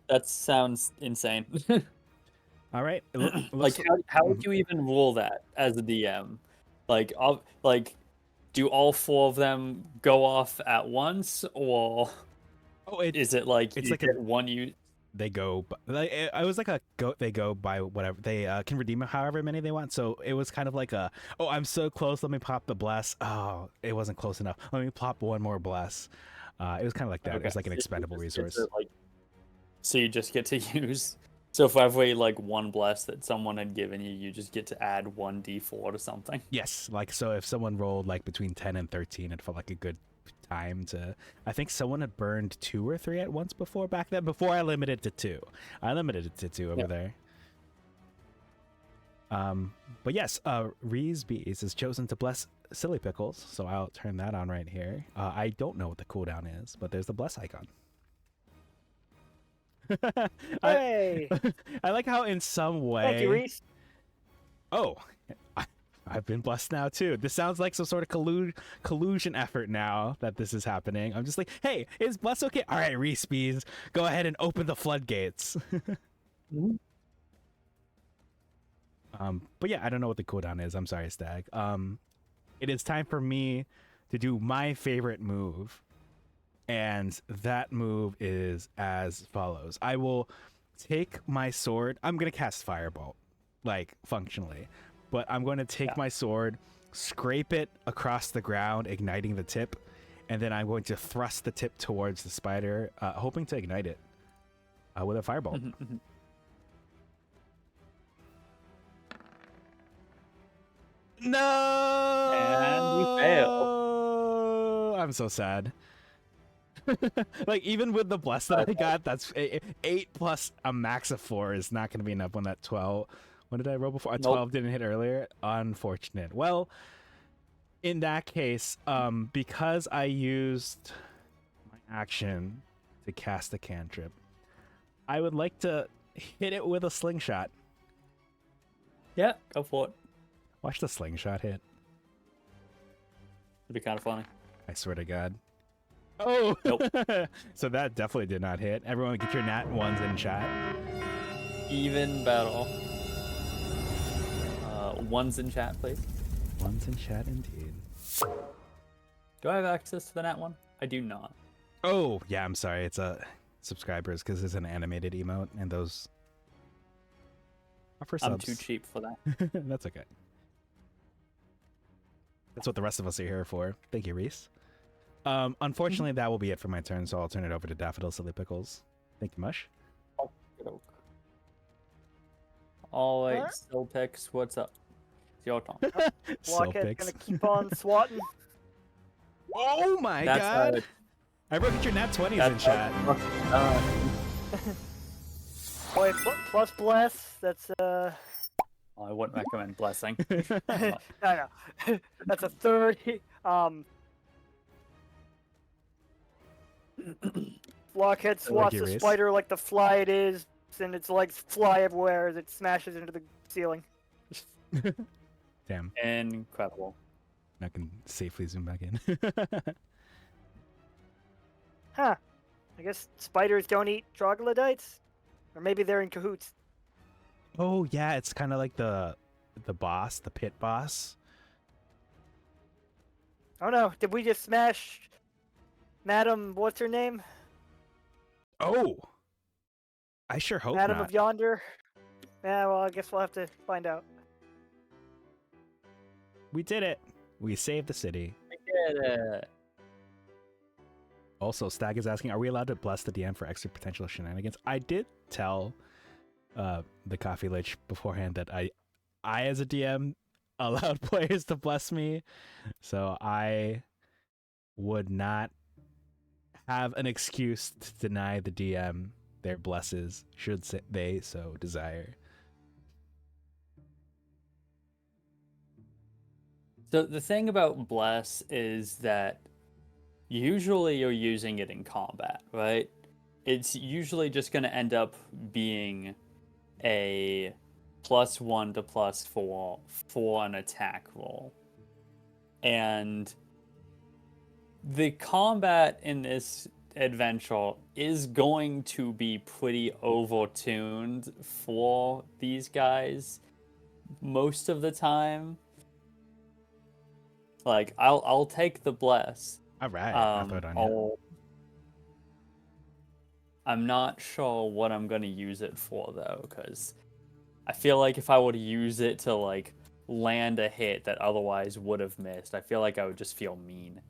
that sounds insane. All right. Like, how would you even rule that as a DM? Like, do all 4 of them go off at once, or is it like it's you like get one you? they go like I was like they go by whatever they can redeem however many they want, so it was kind of like I'm so close, let me pop the bless. Oh, it wasn't close enough, let me pop one more bless. It was kind of like that. Okay. It was like an expendable resource, so you just get to use, so for every like 1 bless that someone had given you, you just get to add 1d4 to something. Yes, like, so if someone rolled like between 10 and 13, it felt like a good time to, I think someone had burned 2 or 3 at once before, back then, before I limited it to 2. I limited it to 2 over there. But yes, Reese Bees is chosen to bless Silly Pickles, so I'll turn that on right here. I don't know what the cooldown is, but there's the bless icon. Hey! I like how in some way... Thank you, Reese. Oh, I've been blessed now too. This sounds like some sort of collusion effort now that this is happening. I'm just like, hey, is bless okay? All right, Reese Bees, go ahead and open the floodgates. But yeah, I don't know what the cooldown is. I'm sorry, Stag. It is time for me to do my favorite move. And that move is as follows. I will take my sword. I'm going to cast Firebolt, like, functionally. But I'm going to take my sword, scrape it across the ground, igniting the tip. And then I'm going to thrust the tip towards the spider, hoping to ignite it with a Firebolt. No! And you fail. I'm so sad. Like, even with the bless that I got, that's 8 plus a max of 4 is not going to be enough when that 12... When did I roll before? A 12 didn't hit earlier. Unfortunate. Well, in that case, because I used my action to cast a cantrip, I would like to hit it with a slingshot. Yeah, go for it. Watch the slingshot hit. It'd be kind of funny. I swear to God. Oh! Nope. So that definitely did not hit. Everyone get your nat ones in chat. Even better. Ones in chat, please. Ones in chat, indeed. Do I have access to the nat one? I do not. Oh, yeah, I'm sorry. It's subscribers, because it's an animated emote, and those are for subs. I'm too cheap for that. That's okay. That's what the rest of us are here for. Thank you, Reese. Unfortunately, that will be it for my turn, so I'll turn it over to Daffodil Silly Pickles. Thank you, Mush. All right, Huh? still picks. What's up? It's your turn. Soul Blockhead's picks. gonna keep on swatting. Oh my That's god! I wrote your nat 20s in chat. Boy, plus bless. That's I wouldn't recommend blessing. I know. That's a 30. Blockhead swats you, the Reese. spider like the fly it is, and its legs fly everywhere as it smashes into the ceiling. Damn, Incredible. I can safely zoom back in. Huh. I guess spiders don't eat troglodytes? Or maybe they're in cahoots. Oh yeah, it's kind of like the boss, the pit boss. Oh no, did we just smash Madam, what's her name? Oh, I sure hope Madam not. of Yonder? Yeah, well, I guess we'll have to find out. We did it. We saved the city. I get it. Also, Stag is asking, are we allowed to bless the DM for extra potential shenanigans? I did tell the Coffee Lich beforehand that I as a DM allowed players to bless me, so I would not have an excuse to deny the DM their blesses should they so desire. So the thing about bless is that usually you're using it in combat, right? It's usually just going to end up being a +1 to +4 for an attack roll. And the combat in this adventure is going to be pretty overtuned for these guys most of the time. Like, I'll take the bless. All right, I vote on you. I'm not sure what I'm gonna use it for though, because I feel like if I were to use it to like land a hit that otherwise would have missed, I feel like I would just feel mean.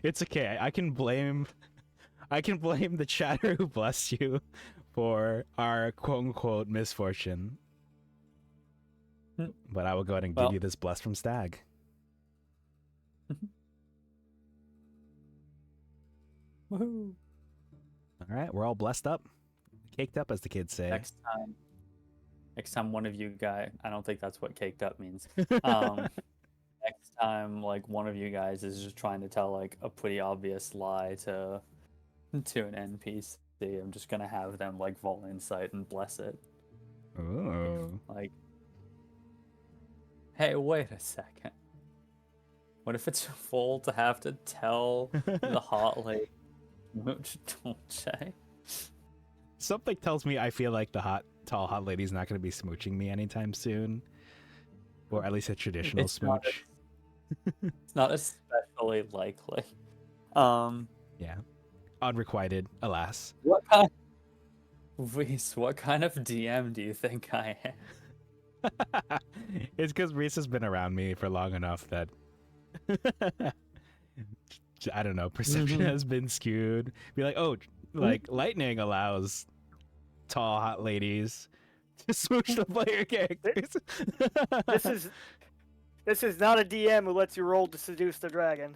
It's okay. I can blame the chatter who blessed you for our quote unquote misfortune. But I will go ahead and give you this bless from Stag. Woohoo! All right, we're all blessed up, caked up, as the kids say. Next time one of you guys, I don't think that's what caked up means. Next time, like one of you guys is just trying to tell like a pretty obvious lie to an NPC, I'm just gonna have them like roll insight and bless it. Ooh. Like, hey, wait a second. What if it's full to have to tell the hot lady Dolce? Something tells me I feel like the tall hot lady's not going to be smooching me anytime soon, or at least a traditional smooch. It's not especially likely. Yeah, unrequited, alas. What kind of DM do you think I am? It's because Reese has been around me for long enough that I don't know, perception has been skewed. Be like, oh, like lightning allows tall hot ladies to smooch the player characters. This is not a DM who lets you roll to seduce the dragon.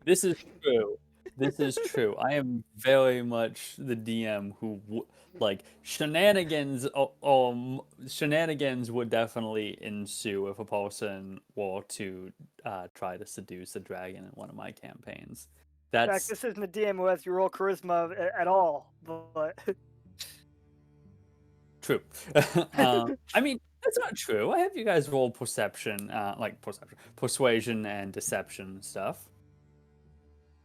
This is true. This is true. I am very much the DM who, like, shenanigans would definitely ensue if a person were to try to seduce a dragon in one of my campaigns. In fact, this isn't a DM who has you roll charisma at all, but... True. I mean, that's not true. I have you guys roll perception, persuasion and deception stuff.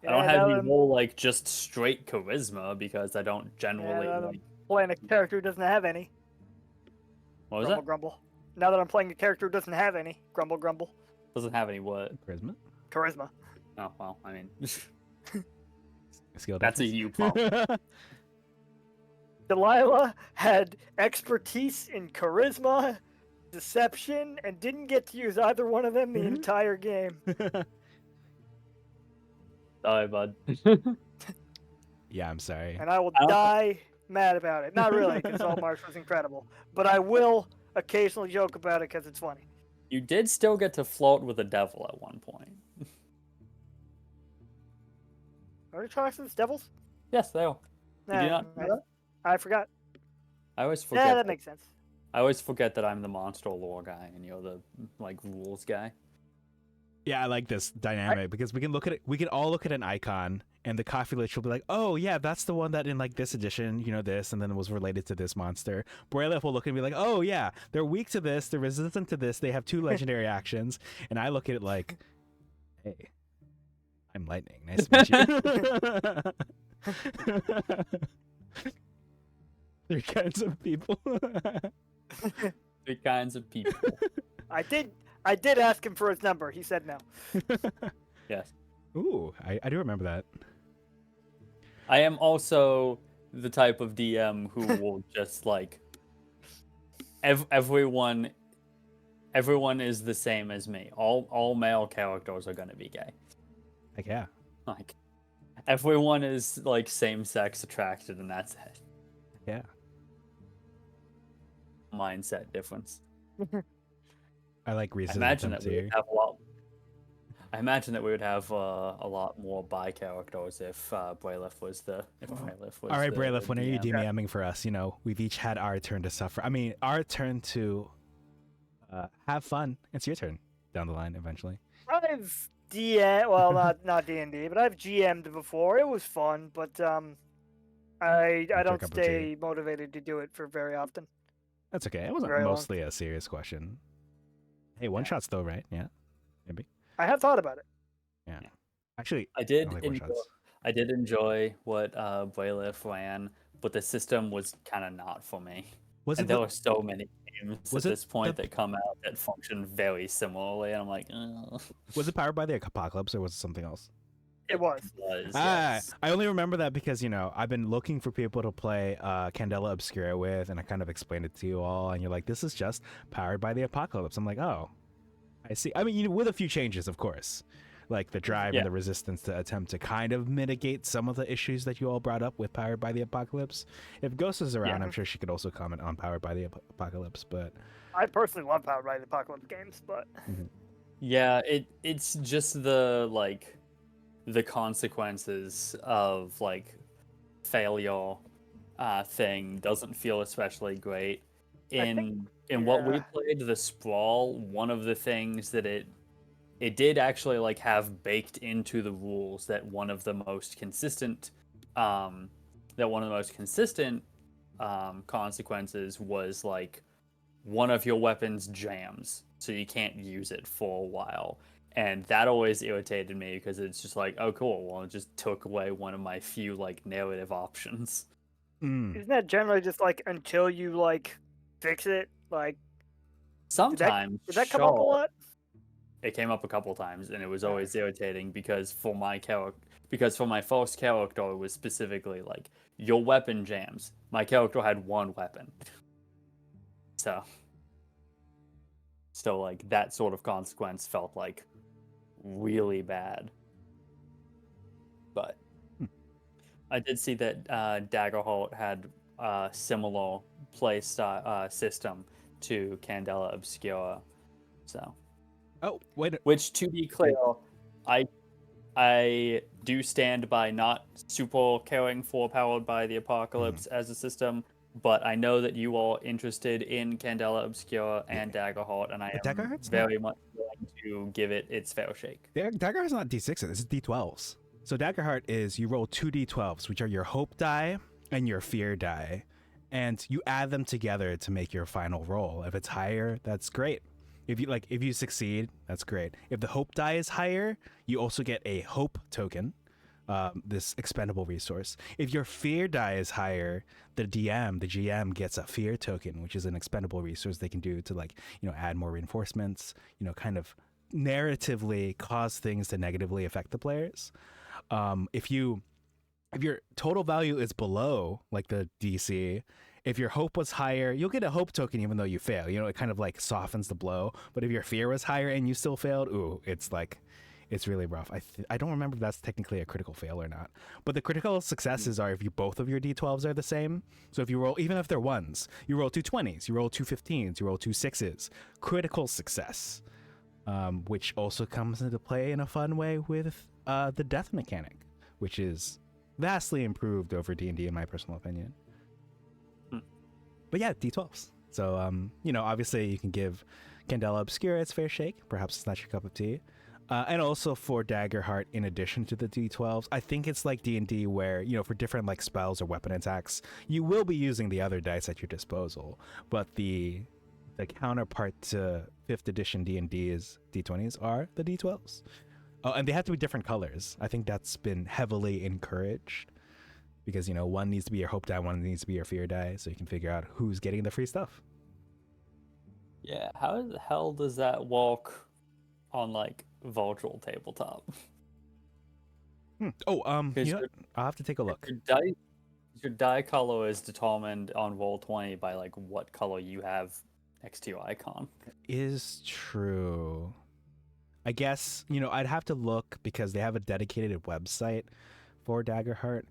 I don't have you roll like just straight charisma because I don't generally like playing a character who doesn't have any. What was grumble, that? Grumble. Now that I'm playing a character who doesn't have any, grumble, grumble. Doesn't have any what? Charisma. Oh well, I mean, Skill that's a you problem. Delilah had expertise in charisma, deception, and didn't get to use either one of them the entire game. Sorry, bud. Yeah, I'm sorry. And I will die mad about it. Not really, because Saltmarsh was incredible. But I will occasionally joke about it because it's funny. You did still get to float with a devil at one point. Are there Charleston's devils? Yes, they are. Did you not know that? I forgot. I always forget. Yeah, that makes sense. I always forget that I'm the monster lore guy and you're the like rules guy. Yeah, I like this dynamic because we can all look at an icon and the coffee lich will be like, oh yeah, that's the one that in like this edition, this, and then it was related to this monster. Bralef will look and be like, oh yeah, they're weak to this, they're resistant to this, they have 2 legendary actions, and I look at it like, hey, I'm lightning, nice to meet you. 3 kinds of people. 3 kinds of people. I did ask him for his number. He said no. Yes. Ooh, I do remember that. I am also the type of DM who will just like everyone is the same as me. All male characters are gonna be gay. Like, yeah. Like everyone is like same sex attracted and that's it. Yeah. Mindset difference. I like I resistance imagine that we here. would have a lot. I imagine that we would have a lot more bi characters if Bralef was the. All right, Bralef, when are you DM. DMing for us? We've each had our turn to suffer. I mean, our turn to have fun. It's your turn down the line eventually. I've not D&D, but I've GM'd before. It was fun, but I don't stay motivated to do it for very often. That's okay. It wasn't Very mostly a serious question. Hey, one shot's though, right? Yeah, maybe. I have thought about it. Yeah. Actually, I did. like I did enjoy what Bralef ran, but the system was kind of not for me. There were so many games at this point that come out that function very similarly, and I'm like, ugh. Was it powered by the apocalypse or was it something else? It was. Yes. I only remember that because I've been looking for people to play Candela Obscura with, and I kind of explained it to you all, and you're like, "This is just powered by the apocalypse." I'm like, "Oh, I see." I mean, with a few changes, of course, like the drive and the resistance to attempt to kind of mitigate some of the issues that you all brought up with powered by the apocalypse. If Ghost is around, I'm sure she could also comment on powered by the apocalypse. But I personally love powered by the apocalypse games, but yeah, it's just the consequences of like failure thing doesn't feel especially great. In what we played, the Sprawl, one of the things that it did actually like have baked into the rules that one of the most consistent consequences was like one of your weapons jams, so you can't use it for a while. And that always irritated me because it's just like, oh, cool. Well, it just took away one of my few like narrative options. Isn't that generally just like until you like fix it? Like sometimes did that come up a lot? It came up a couple times, and it was always irritating because for my first character, it was specifically like your weapon jams. My character had 1 weapon, so like that sort of consequence felt like really bad. But I did see that Daggerholt had a similar play system to Candela Obscura, so. Oh, wait. Which, to be clear, I do stand by not super caring for powered by the apocalypse as a system, but I know that you are interested in Candela Obscura and Daggerheart, and I am very much willing to give it its fair shake. Daggerheart's not D6s, it's D12s. So Daggerheart is you roll 2 D12s, which are your hope die and your fear die, and you add them together to make your final roll. If it's higher, that's great. If you succeed, that's great. If the hope die is higher, you also get a hope token, this expendable resource. If your fear die is higher, the GM gets a fear token, which is an expendable resource they can do to add more reinforcements, kind of narratively cause things to negatively affect the players. If your total value is below like the DC, if your hope was higher, you'll get a hope token even though you fail. It kind of like softens the blow. But if your fear was higher and you still failed, ooh, it's like it's really rough. I don't remember if that's technically a critical fail or not. But the critical successes are if you both of your d12s are the same. So if you roll, even if they're ones, you roll 2 20s, you roll 2 15s, you roll 2 6s. Critical success, which also comes into play in a fun way with the death mechanic, which is vastly improved over D&D in my personal opinion. But yeah, d12s. So obviously you can give Candela Obscura its fair shake. Perhaps it's not your cup of tea. And also for Daggerheart, in addition to the d12s, I think it's like D&D where, for different like spells or weapon attacks, you will be using the other dice at your disposal. But the counterpart to 5th edition D&D's d20s are the d12s. Oh, and they have to be different colors. I think that's been heavily encouraged because, one needs to be your hope die, one needs to be your fear die, so you can figure out who's getting the free stuff. Yeah, how the hell does that walk on like virtual tabletop? Oh, I'll have to take a look. Your die color is determined on Roll20 by like what color you have next to your icon. Is true. I guess, I'd have to look because they have a dedicated website for Daggerheart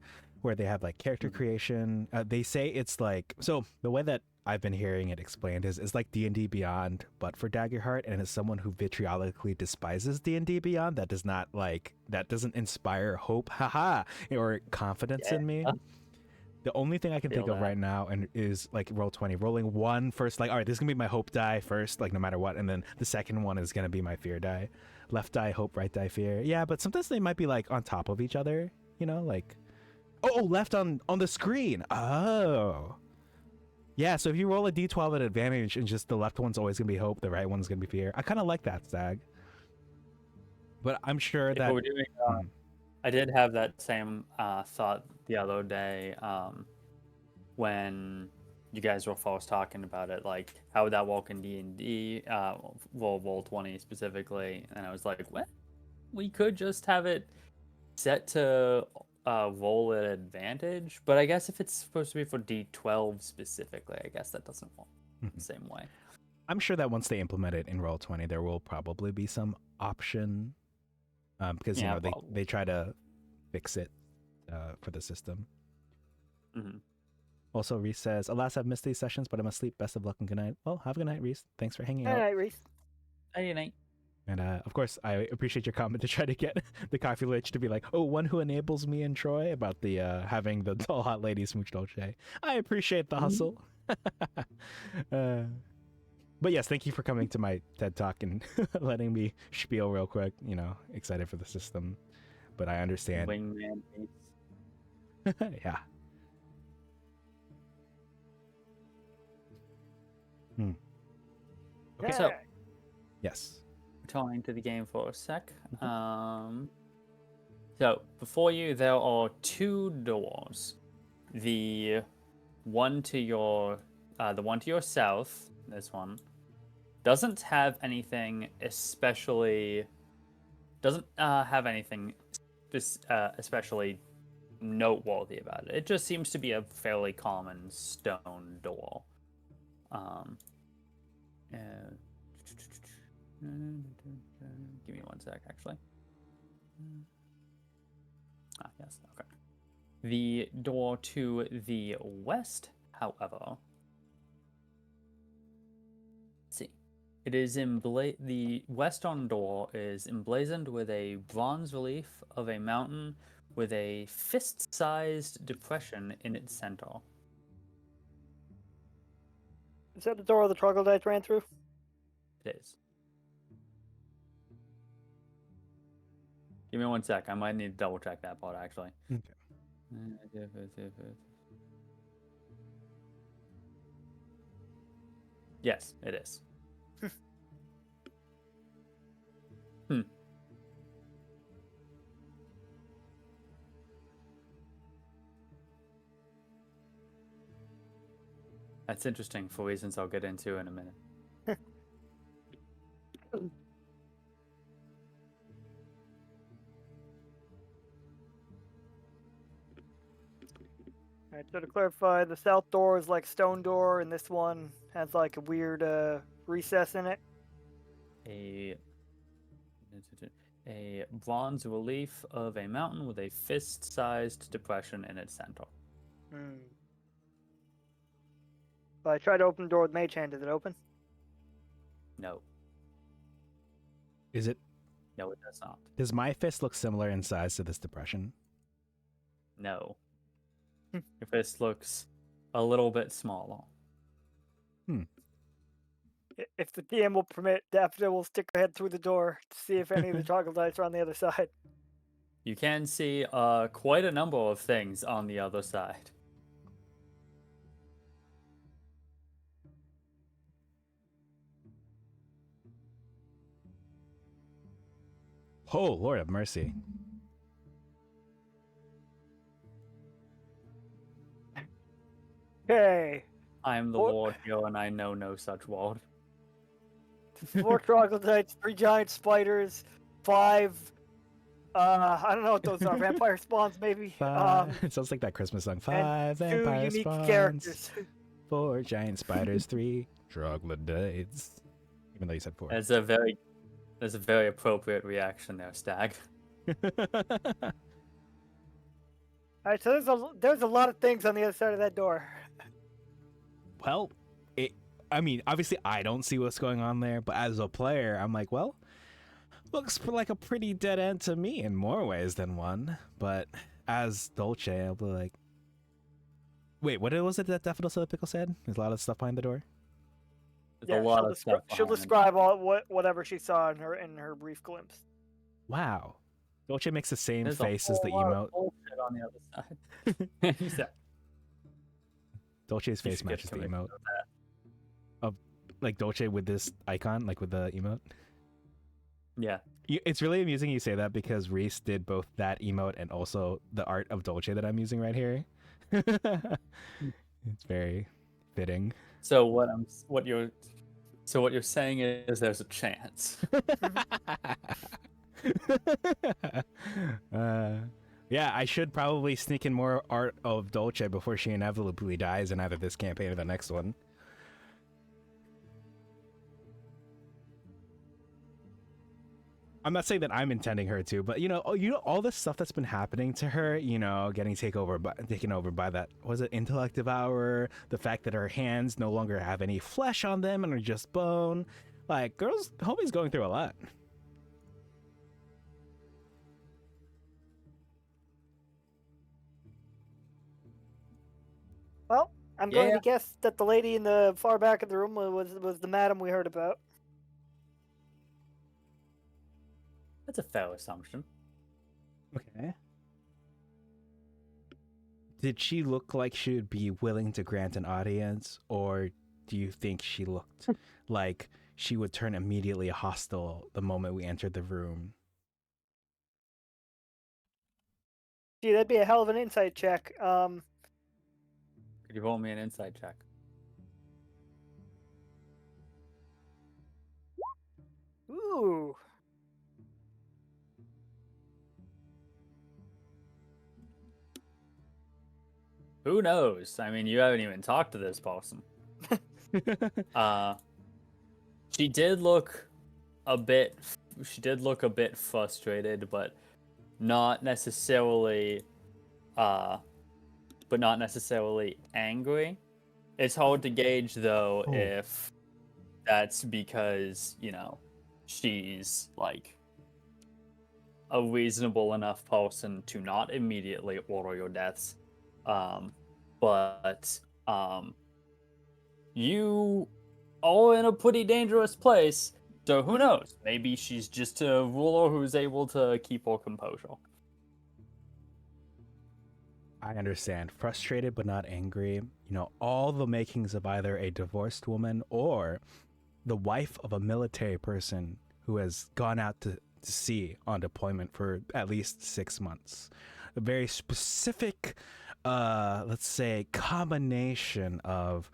where they have like character creation. They say it's like, so the way that I've been hearing it explained is like D&D Beyond, but for Daggerheart, and as someone who vitriolically despises D&D Beyond, that doesn't inspire hope, or confidence in me. The only thing I can think of right now is like Roll20, rolling one first, like, all right, this is gonna be my hope die first, like no matter what, and then the second one is gonna be my fear die. Left die hope, right die fear. Yeah, but sometimes they might be like on top of each other, like, left on the screen. Oh. Yeah, so if you roll a d12 at advantage and just the left one's always gonna be hope, the right one's gonna be fear. I kind of like that, Zag. But I'm sure that... I did have that same thought the other day when you guys were first talking about it, like how would that walk in D&D, Roll20 specifically, and I was like, what? We could just have it set to roll at advantage, but I guess if it's supposed to be for D12 specifically, I guess that doesn't work the same way. I'm sure that once they implement it in Roll20, there will probably be some option because they try to fix it for the system. Also, Reese says, alas, I've missed these sessions, but I must sleep. Best of luck and good night. Well, have a good night, Reese. Thanks for hanging out. Good night, Reese. Good night. And of course, I appreciate your comment to try to get the Coffee Lich to be like, one who enables me and Troy about the having the tall hot lady smooch dolce. I appreciate the hustle. But yes, thank you for coming to my TED Talk and letting me spiel real quick. Excited for the system, but I understand. Wingman beats. Yeah. Okay, so yes. Returning to the game for a sec. So before you, there are 2 doors. The one to your south, this one, doesn't have anything especially noteworthy about it. It just seems to be a fairly common stone door. Give me one sec, actually. Yes, okay. The door to the west, however, let's see. It is the western door is emblazoned with a bronze relief of a mountain with a fist-sized depression in its center. Is that the door the troglodytes ran through? It is. Give me one sec. I might need to double check that part, actually. Okay. Yes, it is. That's interesting for reasons I'll get into in a minute. Alright, so to clarify, the south door is like stone door, and this one has like a weird recess in it. a bronze relief of a mountain with a fist-sized depression in its center. Hmm. If I try to open the door with Mage Hand, is it open? No. Is it? No, it does not. Does my fist look similar in size to this depression? No. Your fist looks a little bit smaller. If the DM will permit, Daffodil will stick her head through the door to see if any of the troglodytes are on the other side. You can see quite a number of things on the other side. Oh, Lord have mercy. Okay. I am the Lord here, and I know no such word. 4 troglodytes, 3 giant spiders, 5. I don't know what those are. Vampire spawns, maybe. It sounds like that Christmas song. And 5 2 vampire unique spawns, characters. 4 giant spiders, 3 troglodytes. Even though you said 4. There's a very appropriate reaction there, Stag. Alright, so there's a lot of things on the other side of that door. Well, I mean, obviously I don't see what's going on there, but as a player, I'm like, well, looks like a pretty dead end to me in more ways than one. But as Dolce, I'll be like, wait, what was it that Daffodil Pickle said? There's a lot of stuff behind the door. There's a lot of stuff. She'll describe whatever she saw in her brief glimpse. Wow. Dolce makes the same There's face as the emote. Bullshit on the other side. Dolce's face matches the emote. Of like Dolce with this icon, like with the emote. Yeah. It's really amusing you say that because Reese did both that emote and also the art of Dolce that I'm using right here. It's very fitting. So what you're saying is there's a chance. Yeah, I should probably sneak in more art of Dolce before she inevitably dies in either this campaign or the next one. I'm not saying that I'm intending her to, but you know all this stuff that's been happening to her, getting taken over by that, was it intellect devourer, the fact that her hands no longer have any flesh on them and are just bone. Like, homie's going through a lot. Well, I'm going to guess that the lady in the far back of the room was the madam we heard about. That's a fair assumption. Okay. Did she look like she would be willing to grant an audience, or do you think she looked like she would turn immediately hostile the moment we entered the room? Gee, that'd be a hell of an insight check. Could you roll me an insight check? Ooh. Who knows? I mean, you haven't even talked to this person. She did look a bit frustrated, but not necessarily angry. It's hard to gauge though if that's because, she's like a reasonable enough person to not immediately order your deaths. But you are in a pretty dangerous place, so who knows? Maybe she's just a ruler who's able to keep her composure. I understand. Frustrated but not angry. All the makings of either a divorced woman or the wife of a military person who has gone out to sea on deployment for at least 6 months. A very specific, let's say, combination of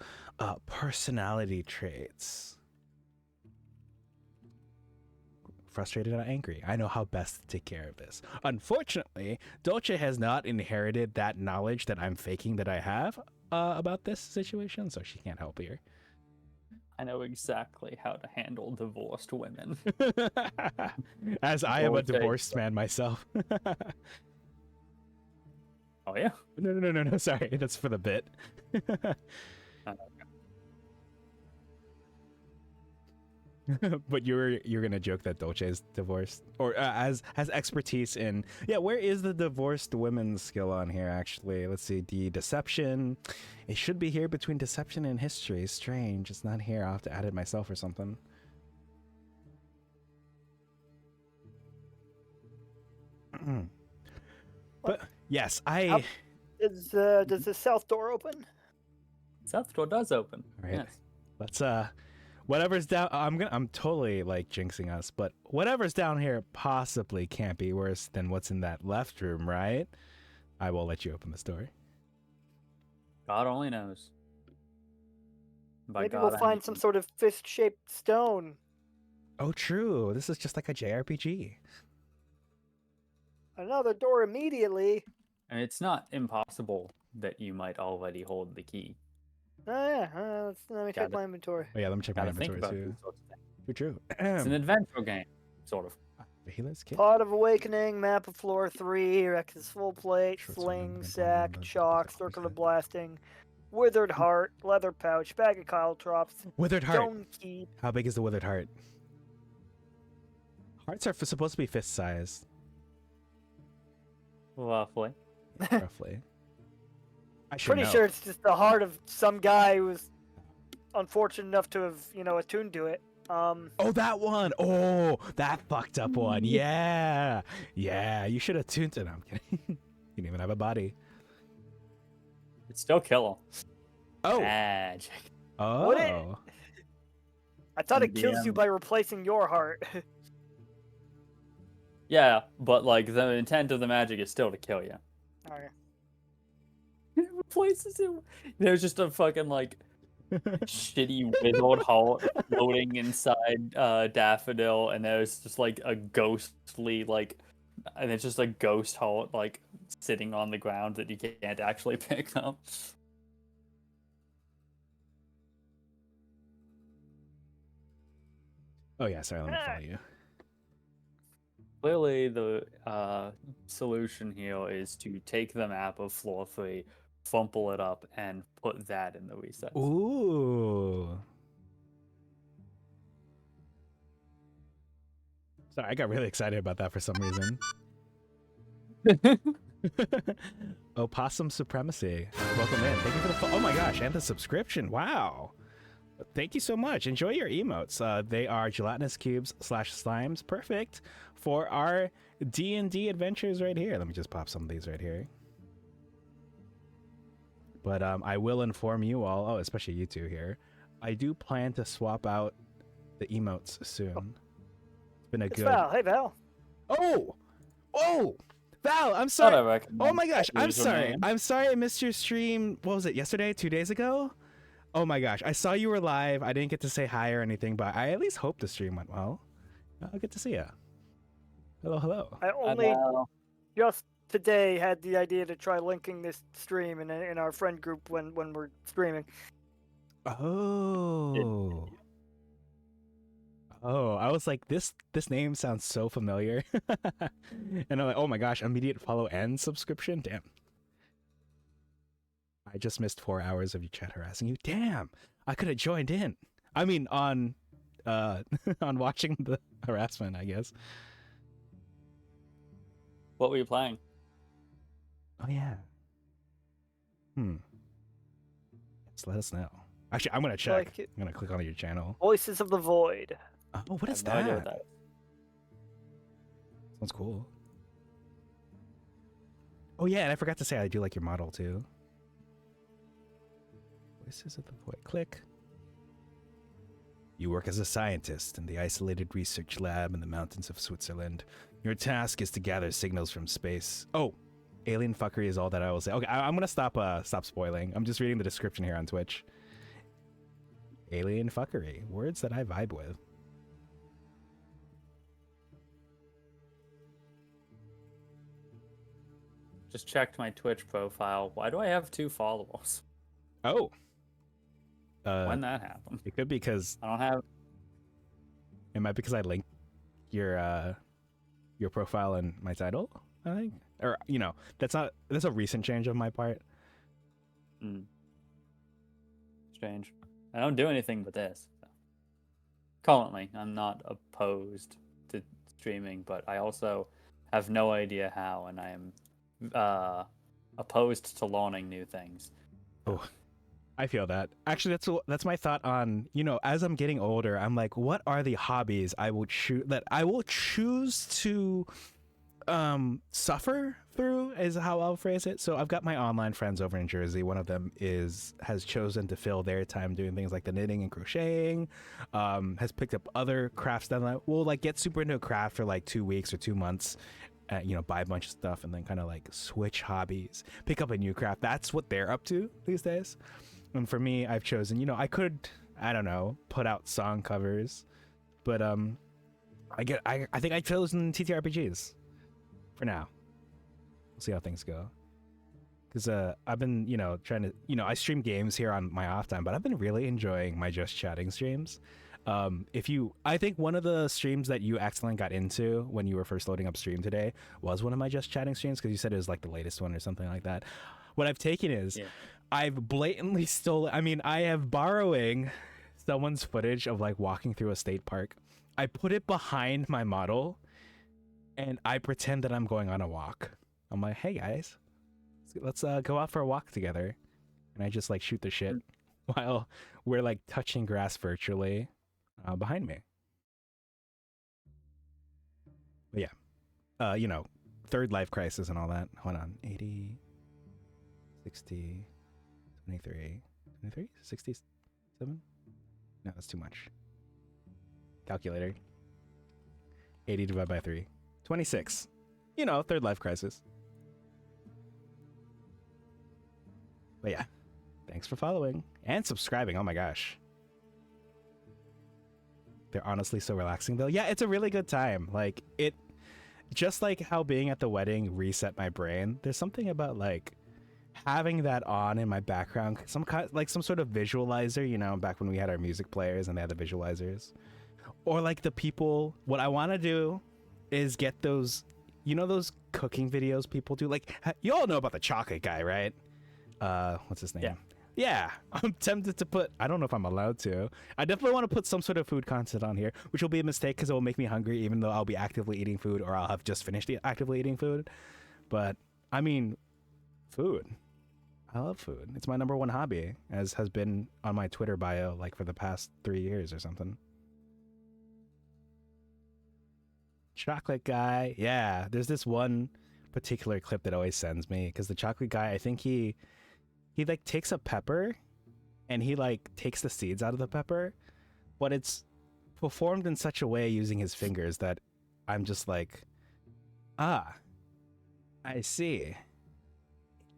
personality traits. Frustrated and angry. I know how best to take care of this. Unfortunately, Dolce has not inherited that knowledge that I'm faking that I have about this situation, so she can't help here. I know exactly how to handle divorced women. As I am a Okay. divorced man myself. Oh yeah. No. Sorry, that's for the bit. But you're gonna joke that Dolce is divorced, or has expertise in Where is the divorced women's skill on here? Actually, let's see. The deception. It should be here between deception and history. Strange, it's not here. I'll have to add it myself or something. But yes, Does the south door open? South door does open. All right. Yes. Let's whatever's down. I'm totally like jinxing us, but whatever's down here possibly can't be worse than what's in that left room, right? I will let you open this door. God only knows. By Maybe God, we'll I find mean- some sort of fist-shaped stone. Oh, true. This is just like a JRPG. Another door immediately. And it's not impossible that you might already hold the key. Oh yeah, let me check Got it. my inventory. Oh yeah, let me check my Gotta think inventory about too. these sorts of things. True. It's an adventure game, sort of. Healer's kit. Pot of Awakening, map of floor 3, Rex's full plate, Short sling, sword, sack, gun, chalk, gun, circle gun. of blasting, withered heart, leather pouch, bag of Kyle drops, Withered heart. stone key. How big is the withered heart? Hearts are supposed to be fist size, Roughly. roughly. I should Pretty know. sure it's just the heart of some guy who was unfortunate enough to have, attuned to it. Oh, that one. Oh, that fucked up one. Yeah. You should have tuned it. I'm kidding. You didn't even have a body. It's still kill 'em. Oh. Magic. Oh. Would it? I thought it kills you DM. by replacing your heart. Yeah, but like the intent of the magic is still to kill you. Okay. It replaces it. There's just a fucking like shitty withered heart floating inside Daffodil, and there's just like a ghostly and it's just a ghost heart like sitting on the ground that you can't actually pick up. Oh yeah. Sorry. Let me follow you. Clearly, the solution here is to take the map of floor 3, fumble it up, and put that in the recess. Ooh. Sorry, I got really excited about that for some reason. Opossum Supremacy. Welcome in. Thank you for the oh my gosh, and the subscription. Wow. Thank you so much. Enjoy your emotes. They are gelatinous cubes / slimes. Perfect for our D&D adventures right here. Let me just pop some of these right here. But I will inform you all, especially you two here, I do plan to swap out the emotes soon. It's been a It's good... Val. Hey, Val. Oh! Val, I'm Thought sorry. I recognized Oh my gosh, that I'm user sorry. name. I'm sorry I missed your stream. What was it, yesterday? 2 days ago? Oh my gosh, I saw you were live. I didn't get to say hi or anything, but I at least hope the stream went well. I'll get to see ya. Hello. I only just today had the idea to try linking this stream in our friend group when we're streaming. Oh. Oh, I was like, this name sounds so familiar. And I'm like, oh my gosh, immediate follow and subscription? Damn. I just missed 4 hours of your chat harassing you. Damn, I could have joined in. I mean, on watching the harassment, I guess. What were you playing? Oh yeah. Just let us know. Actually, I'm gonna check. Like it. I'm gonna click on your channel. Voices of the Void. Oh, what is I have no idea that? what that is. Sounds cool. Oh yeah, and I forgot to say I do like your model too. Voices of the Void. Click. You work as a scientist in the isolated research lab in the mountains of Switzerland. Your task is to gather signals from space. Oh, alien fuckery is all that I will say. Okay, I'm gonna stop spoiling. I'm just reading the description here on Twitch. Alien fuckery. Words that I vibe with. Just checked my Twitch profile. Why do I have 2 followers? Oh. When that happened. It could be because I don't have. it might be because I linked your profile and my title, I think. Or that's a recent change of my part. Strange. I don't do anything but this. So. Currently, I'm not opposed to streaming, but I also have no idea how, and I am opposed to learning new things. Oh, I feel that. Actually, that's my thought on, as I'm getting older, I'm like, what are the hobbies I will choose to suffer through, is how I'll phrase it. So I've got my online friends over in Jersey. One of them has chosen to fill their time doing things like the knitting and crocheting, has picked up other crafts that will like get super into a craft for like 2 weeks or 2 months, buy a bunch of stuff and then kind of like switch hobbies, pick up a new craft. That's what they're up to these days. And for me, I've chosen, I could, I don't know, put out song covers, but I think I've chosen TTRPGs for now. We'll see how things go. Because I've been, trying to, I stream games here on my off time, but I've been really enjoying my Just Chatting streams. I think one of the streams that you accidentally got into when you were first loading up stream today was one of my Just Chatting streams, because you said it was like the latest one or something like that. What I've taken is I've blatantly stolen, I have borrowing someone's footage of like walking through a state park. I put it behind my model and I pretend that I'm going on a walk. I'm like, hey guys, let's go out for a walk together. And I just like shoot the shit while we're like touching grass virtually behind me. But yeah, third life crisis and all that. Hold on, 80, 60, 23, 67? No, that's too much. Calculator. 80 divided by 3. 26. Third life crisis. But yeah, thanks for following and subscribing. Oh my gosh. They're honestly so relaxing though. Yeah, it's a really good time. Like just like how being at the wedding reset my brain, there's something about like having that on in my background, some sort of visualizer, back when we had our music players and they had the visualizers. Or like the people, what I want to do is get those, those cooking videos people do. Like, you all know about the chocolate guy, right? What's his name? Yeah. I'm tempted to put, I don't know if I'm allowed to. I definitely want to put some sort of food content on here, which will be a mistake because it will make me hungry, even though I'll be actively eating food, or I'll have just finished actively eating food. But food. I love food. It's my number one hobby, as has been on my Twitter bio like for the past 3 years or something. Chocolate guy. Yeah, there's this one particular clip that always sends me, because the chocolate guy, I think he like takes a pepper and he like takes the seeds out of the pepper, but it's performed in such a way using his fingers that I'm just like, I see.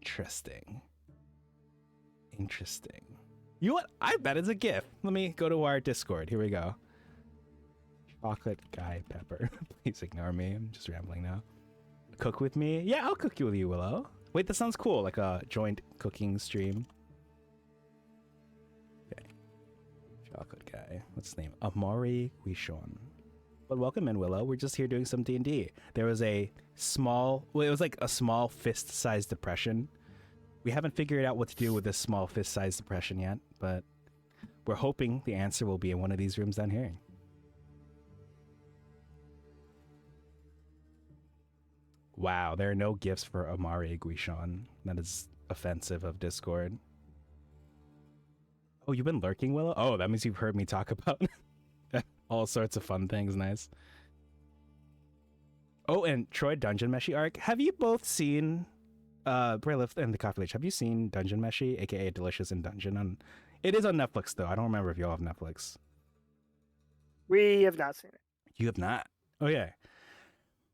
Interesting. You know what? I bet it's a GIF. Let me go to our Discord. Here we go. Chocolate guy pepper. Please ignore me. I'm just rambling now. Cook with me? Yeah, I'll cook you with you, Willow. Wait, that sounds cool. Like a joint cooking stream. Okay. Chocolate guy. What's his name? Amari Guichon. But welcome in, Willow. We're just here doing some D&D. There was it was like a small fist-sized depression. We haven't figured out what to do with this small fist-sized depression yet, but we're hoping the answer will be in one of these rooms down here. Wow, there are no gifts for Amari Guichon. That is offensive of Discord. Oh, you've been lurking, Willow? Oh, that means you've heard me talk about all sorts of fun things. Nice. Oh, and Troy Dungeon Meshi arc. Have you both seen Bralef and the Coffee Lich? Have you seen Dungeon Meshi, aka Delicious in Dungeon? It is on Netflix though. I don't remember if y'all have Netflix. We have not seen it. You have not? Oh yeah.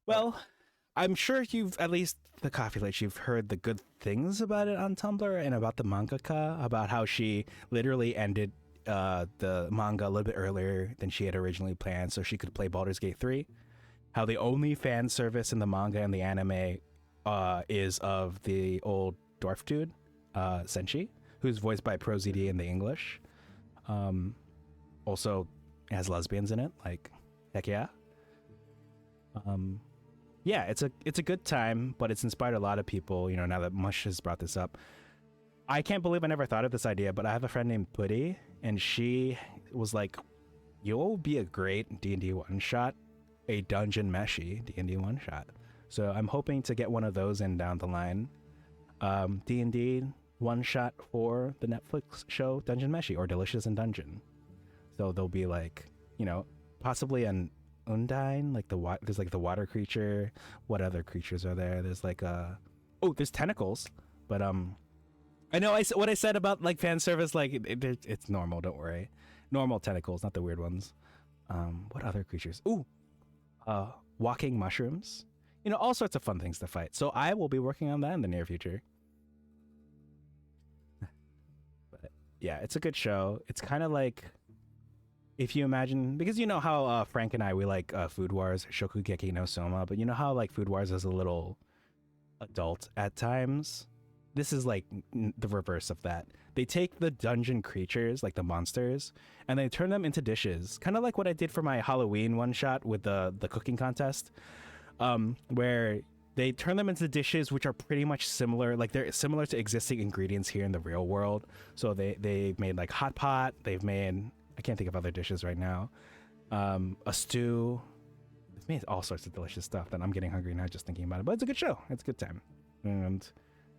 Well, I'm sure you've, at least the Coffee Lich, you've heard the good things about it on Tumblr and about the mangaka, about how she literally ended the manga a little bit earlier than she had originally planned so she could play Baldur's Gate 3. How the only fan service in the manga and the anime is of the old dwarf dude, Senshi, who's voiced by ProZD in the English. Also, it has lesbians in it. Like, heck yeah. Yeah, it's a good time, but it's inspired a lot of people. You know, now that Mush has brought this up, I can't believe I never thought of this idea. But I have a friend named Putty, and she was like, "You'll be a great D&D one shot, a dungeon meshy D&D one shot." So I'm hoping to get one of those in down the line. D&D one shot for the Netflix show Dungeon Meshi or Delicious in Dungeon. So there'll be like, you know, possibly an Undine, like there's like the water creature. What other creatures are there? There's like there's tentacles, but I know what I said about like fan service, like it's normal. Don't worry, normal tentacles, not the weird ones. What other creatures? Walking mushrooms. You know, all sorts of fun things to fight. So I will be working on that in the near future. But yeah, it's a good show. It's kind of like, if you imagine, because you know how Frank and I, we like Food Wars, Shokugeki no Soma, but you know how like Food Wars is a little adult at times? This is like the reverse of that. They take the dungeon creatures, like the monsters, and they turn them into dishes. Kind of like what I did for my Halloween one shot with the cooking contest. Where they turn them into dishes which are pretty much similar, like they're similar to existing ingredients here in the real world. So they made like hot pot, they've made, I can't think of other dishes right now, a stew. They've made all sorts of delicious stuff that I'm getting hungry now just thinking about it. But it's a good show, it's a good time. And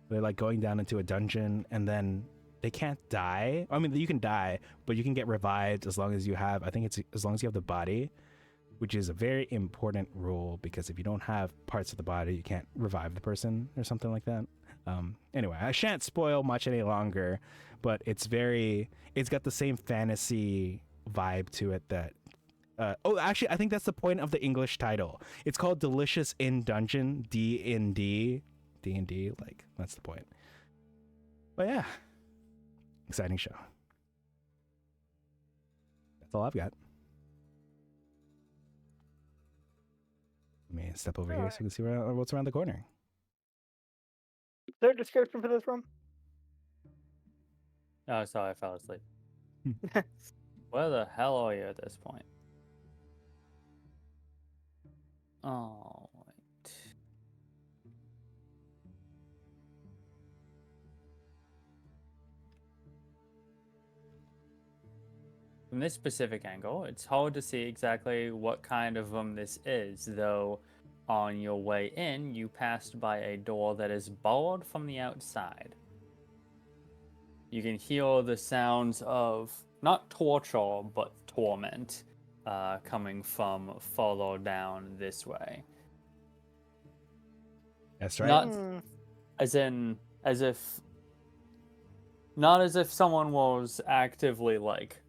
they're like going down into a dungeon, and then they can't die. I mean, you can die, but you can get revived as long as you have, I think it's as long as you have the body, which is a very important rule, because if you don't have parts of the body, you can't revive the person or something like that. Anyway, I shan't spoil much any longer, but it's got the same fantasy vibe to it that, actually, I think that's the point of the English title. It's called Delicious in Dungeon, D&D, like, that's the point. But yeah, exciting show. That's all I've got. Let me step over here so we can see what's around the corner. Is there a description for this room? Oh, sorry, I fell asleep. Where the hell are you at this point? Oh, wait. From this specific angle, it's hard to see exactly what kind of room this is, though on your way in, you passed by a door that is barred from the outside. You can hear the sounds of, not torture, but torment, coming from further down this way. That's right. Not not as if someone was actively, like,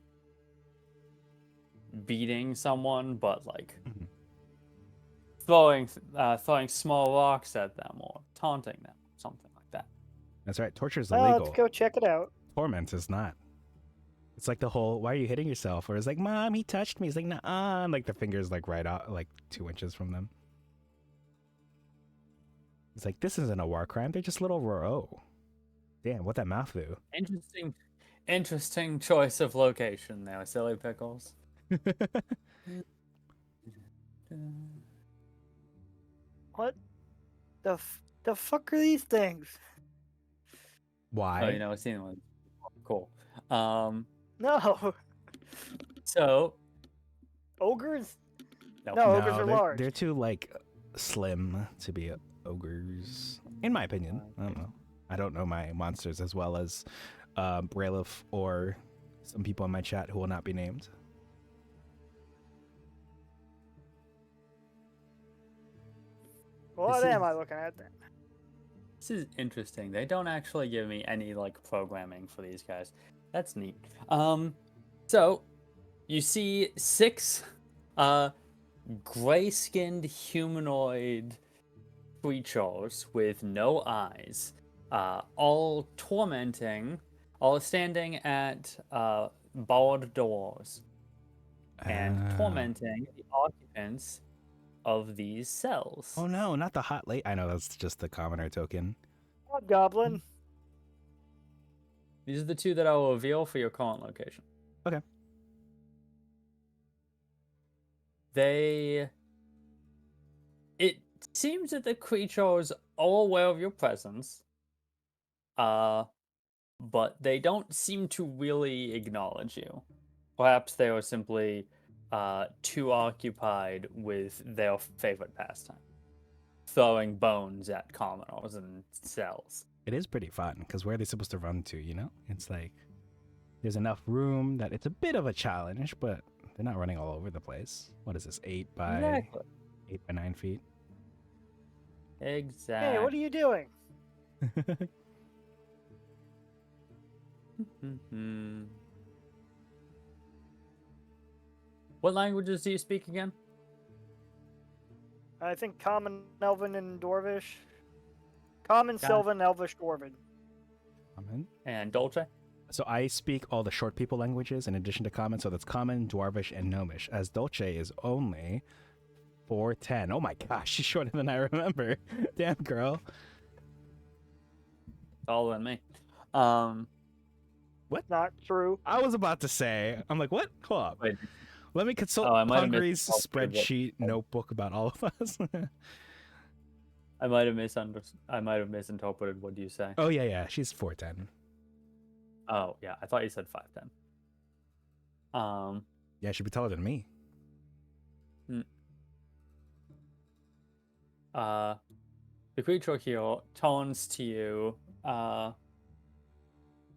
beating someone, but like throwing small rocks at them or taunting them, something like that. That's right. Torture is Well, illegal. let's go check it out. Torment is not. It's like the whole, why are you hitting yourself? Or it's like, Mom, he touched me. It's like, nah, and like the finger's like right out, like 2 inches from them. It's like, this isn't a war crime. They're just little Roro. Damn, what that mouth do? Interesting choice of location there, silly pickles. What the fuck are these things? Why? Oh, you know, I've seen one. Cool. No. So Ogres? no, Ogres are large. They're too like slim to be ogres, in my opinion. I don't know. I don't know my monsters as well as Bralef or some people in my chat who will not be named. What am I looking at then? This is interesting. They don't actually give me any like programming for these guys. That's neat. So you see 6 gray-skinned humanoid creatures with no eyes, all standing at barred doors and tormenting the occupants of these cells. Oh no, not the hot late. I know that's just the commoner token. Hobgoblin. These are the 2 that I will reveal for your current location. Okay. It seems that the creature is all aware of your presence, but they don't seem to really acknowledge you. Perhaps they are simply too occupied with their favorite pastime, throwing bones at commoners and cells. It is pretty fun because where are they supposed to run to? You know, it's like there's enough room that it's a bit of a challenge, but they're not running all over the place. What is this? 8 by 9 feet. Exactly. Hey, what are you doing? What languages do you speak again? I think Common, Elven, and Dwarvish. Common, Sylvan, Elvish, Dwarven. And Dolce? So I speak all the short people languages in addition to Common, so that's Common, Dwarvish, and Gnomish, as Dolce is only 4'10". Oh my gosh, she's shorter than I remember. Damn, girl. Taller than me. What? Not true. I was about to say, I'm like, what? Hold up. Wait. Let me consult Hungry's spreadsheet notebook about all of us. I might have misinterpreted. What do you say? Oh, yeah. She's 4'10". Oh, yeah. I thought you said 5'10". Yeah, she'd be taller than me. The creature here turns to you,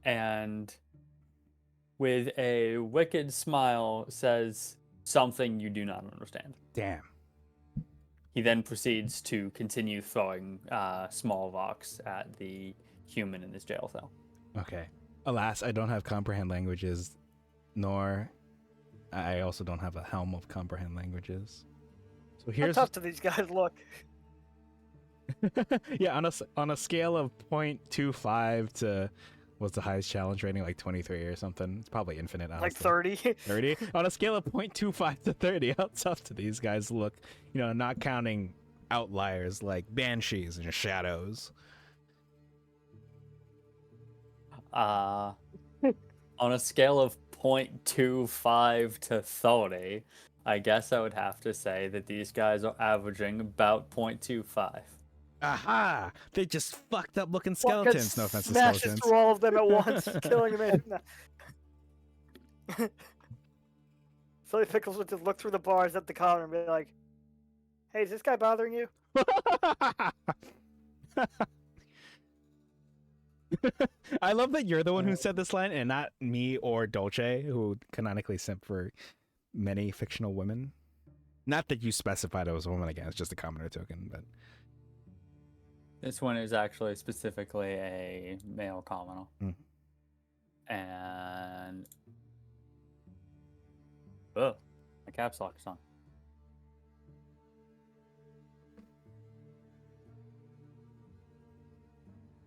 and with a wicked smile says something you do not understand. Damn. He then proceeds to continue throwing small rocks at the human in this jail cell. Okay. Alas, I don't have comprehend languages, nor I also don't have a helm of comprehend languages. So here's how tough do these guys look? Yeah, on a scale of 0.25 to what's the highest challenge rating, like 23 or something. It's probably infinite, honestly. Like 30. 30. On a scale of 0.25 to 30, how tough do these guys look? You know, not counting outliers like banshees and shadows. On a scale of 0.25 to 30, I guess I would have to say that these guys are averaging about 0.25. Aha! They just fucked up looking skeletons. No offense to smashes skeletons. through all of them at once, killing them. Silly Pickles would just look through the bars at the counter and be like, "Hey, is this guy bothering you?" I love that you're the one who said this line and not me or Dolce, who canonically simp for many fictional women. Not that you specified it was a woman again, it's just a commoner token, but This one is actually specifically a male commoner. And oh, my caps lock is on.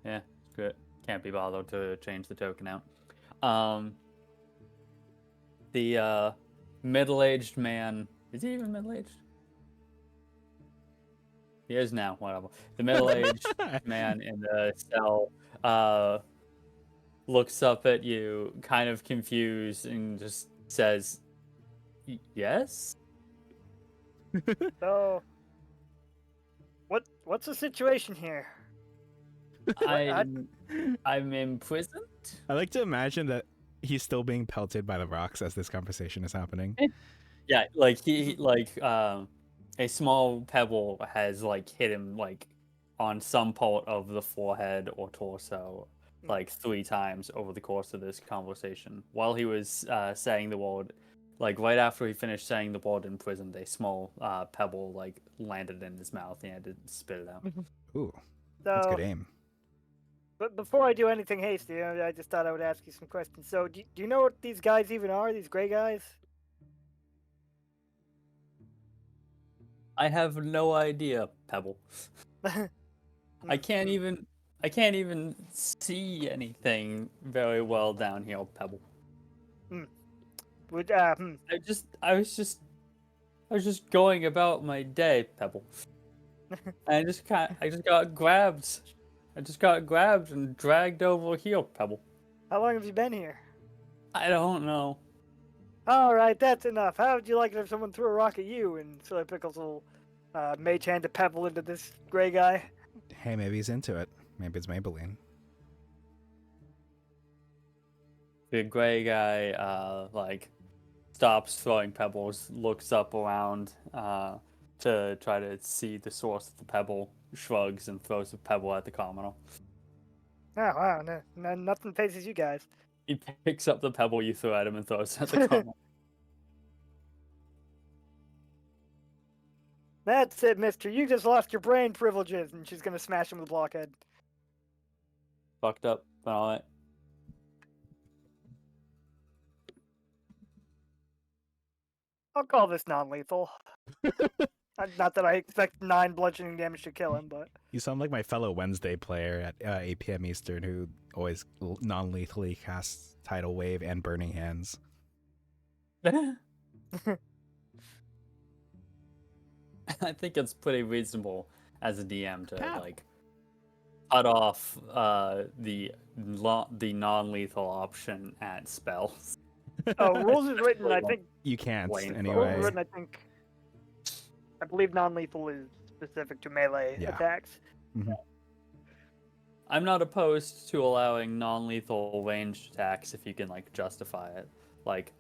Yeah, it's good. Can't be bothered to change the token out. The middle-aged man, is he even middle-aged? He is now, whatever. The middle-aged man in the cell looks up at you, kind of confused, and just says, "Yes?" So, what's the situation here? I'm imprisoned? I like to imagine that he's still being pelted by the rocks as this conversation is happening. Yeah, like a small pebble has like hit him like on some part of the forehead or torso like 3 times over the course of this conversation. While he was saying the word, like right after he finished saying the word imprisoned, a small pebble like landed in his mouth and he had to spit it out. Ooh, that's good aim. But before I do anything hasty, I just thought I would ask you some questions. So, do you know what these guys even are? These gray guys? I have no idea, Pebble. I can't even see anything very well down here, Pebble. I was just going about my day, Pebble. I just got grabbed. I just got grabbed and dragged over here, Pebble. How long have you been here? I don't know. All right, that's enough. How would you like it if someone threw a rock at you and Silly Pickles will mage hand a pebble into this gray guy? Hey, maybe he's into it. Maybe it's Maybelline. The gray guy, like, stops throwing pebbles, looks up around to try to see the source of the pebble, shrugs, and throws a pebble at the commoner. Oh, wow, nothing phases you guys. He picks up the pebble you threw at him and throws it at the commoner. That's it, mister. You just lost your brain privileges, and she's gonna smash him with a blockhead. Fucked up, but alright. I'll call this non-lethal. Not that I expect 9 bludgeoning damage to kill him, but... You sound like my fellow Wednesday player at 8 p.m. Eastern who always non-lethally casts Tidal Wave and Burning Hands. I think it's pretty reasonable as a DM to like cut off the non-lethal option at spells. Oh, rules is written. I think you can't anyway. Rules is written. I believe non-lethal is specific to melee attacks. Mm-hmm. I'm not opposed to allowing non-lethal ranged attacks if you can like justify it. Like,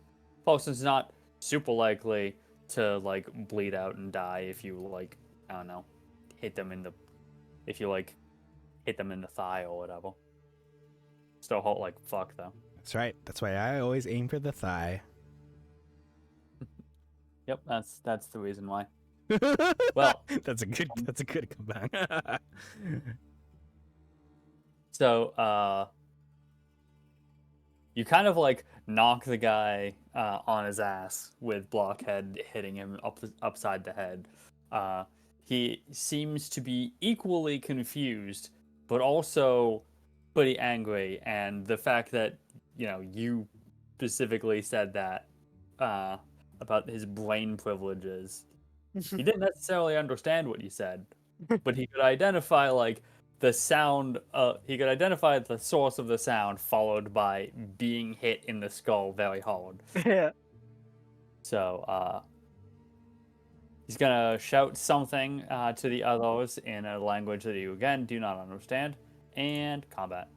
person's not super likely to like bleed out and die if you like, I don't know, hit them in the thigh or whatever. Still hold like fuck though. That's right. That's why I always aim for the thigh. Yep, that's the reason why. Well, that's a good comeback. So, you kind of like knock the guy on his ass with blockhead hitting him upside the head. He seems to be equally confused, but also pretty angry. And the fact that you specifically said that about his brain privileges, he didn't necessarily understand what you said, but he could identify like the sound. He could identify the source of the sound, followed by being hit in the skull very hard. Yeah. So he's gonna shout something to the others in a language that you again do not understand, and combat.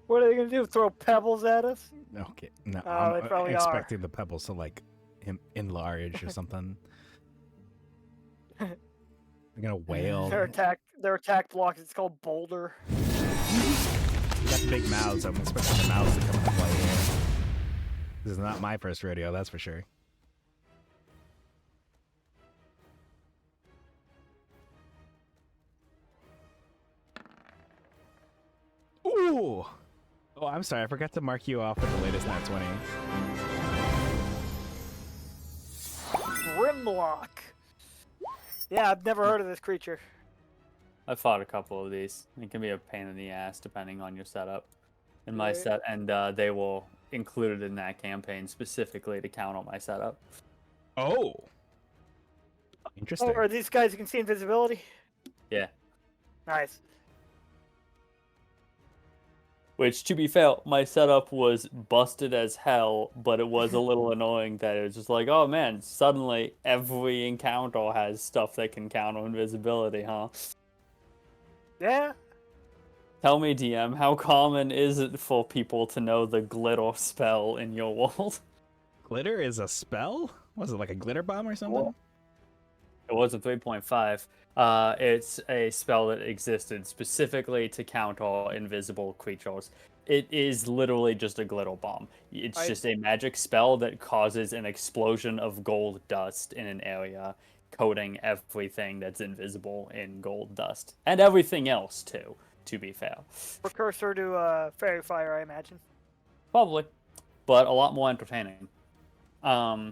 What are they gonna do? Throw pebbles at us? Okay, no, They probably I'm expecting the pebbles to like enlarge or something. They're gonna wail. Their attack block is called Boulder. You got big mouths. I'm expecting the mouths to come into play here. This is not my first rodeo, that's for sure. Ooh! Oh, I'm sorry. I forgot to mark you off with the latest Nat 20. Grimlock. Yeah, I've never heard of this creature. I fought a couple of these. It can be a pain in the ass depending on your setup. In my Right. set, and they will include it in that campaign specifically to counter my setup. Oh! Interesting. Oh, are these guys who can see invisibility? Yeah. Nice. Which, to be fair, my setup was busted as hell, but it was a little annoying that it was just like, oh man, suddenly every encounter has stuff that can counter invisibility, huh? Yeah. Tell me, DM, how common is it for people to know the glitter spell in your world? Glitter is a spell? Was it like a glitter bomb or something? It was a 3.5. It's a spell that existed specifically to counter invisible creatures. It is literally just a glitter bomb. It's just a magic spell that causes an explosion of gold dust in an area, coating everything that's invisible in gold dust. And everything else, too, to be fair. Precursor to Fairy Fire, I imagine. Probably. But a lot more entertaining. Yeah.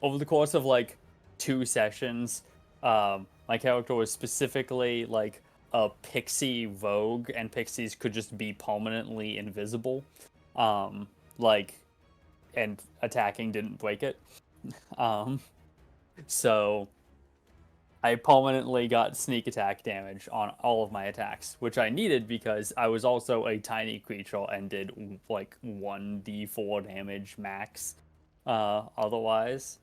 Over the course of, like, 2 sessions, my character was specifically, like, a pixie rogue, and pixies could just be permanently invisible. And attacking didn't break it. So I permanently got sneak attack damage on all of my attacks, which I needed because I was also a tiny creature and did like 1d4 damage max otherwise.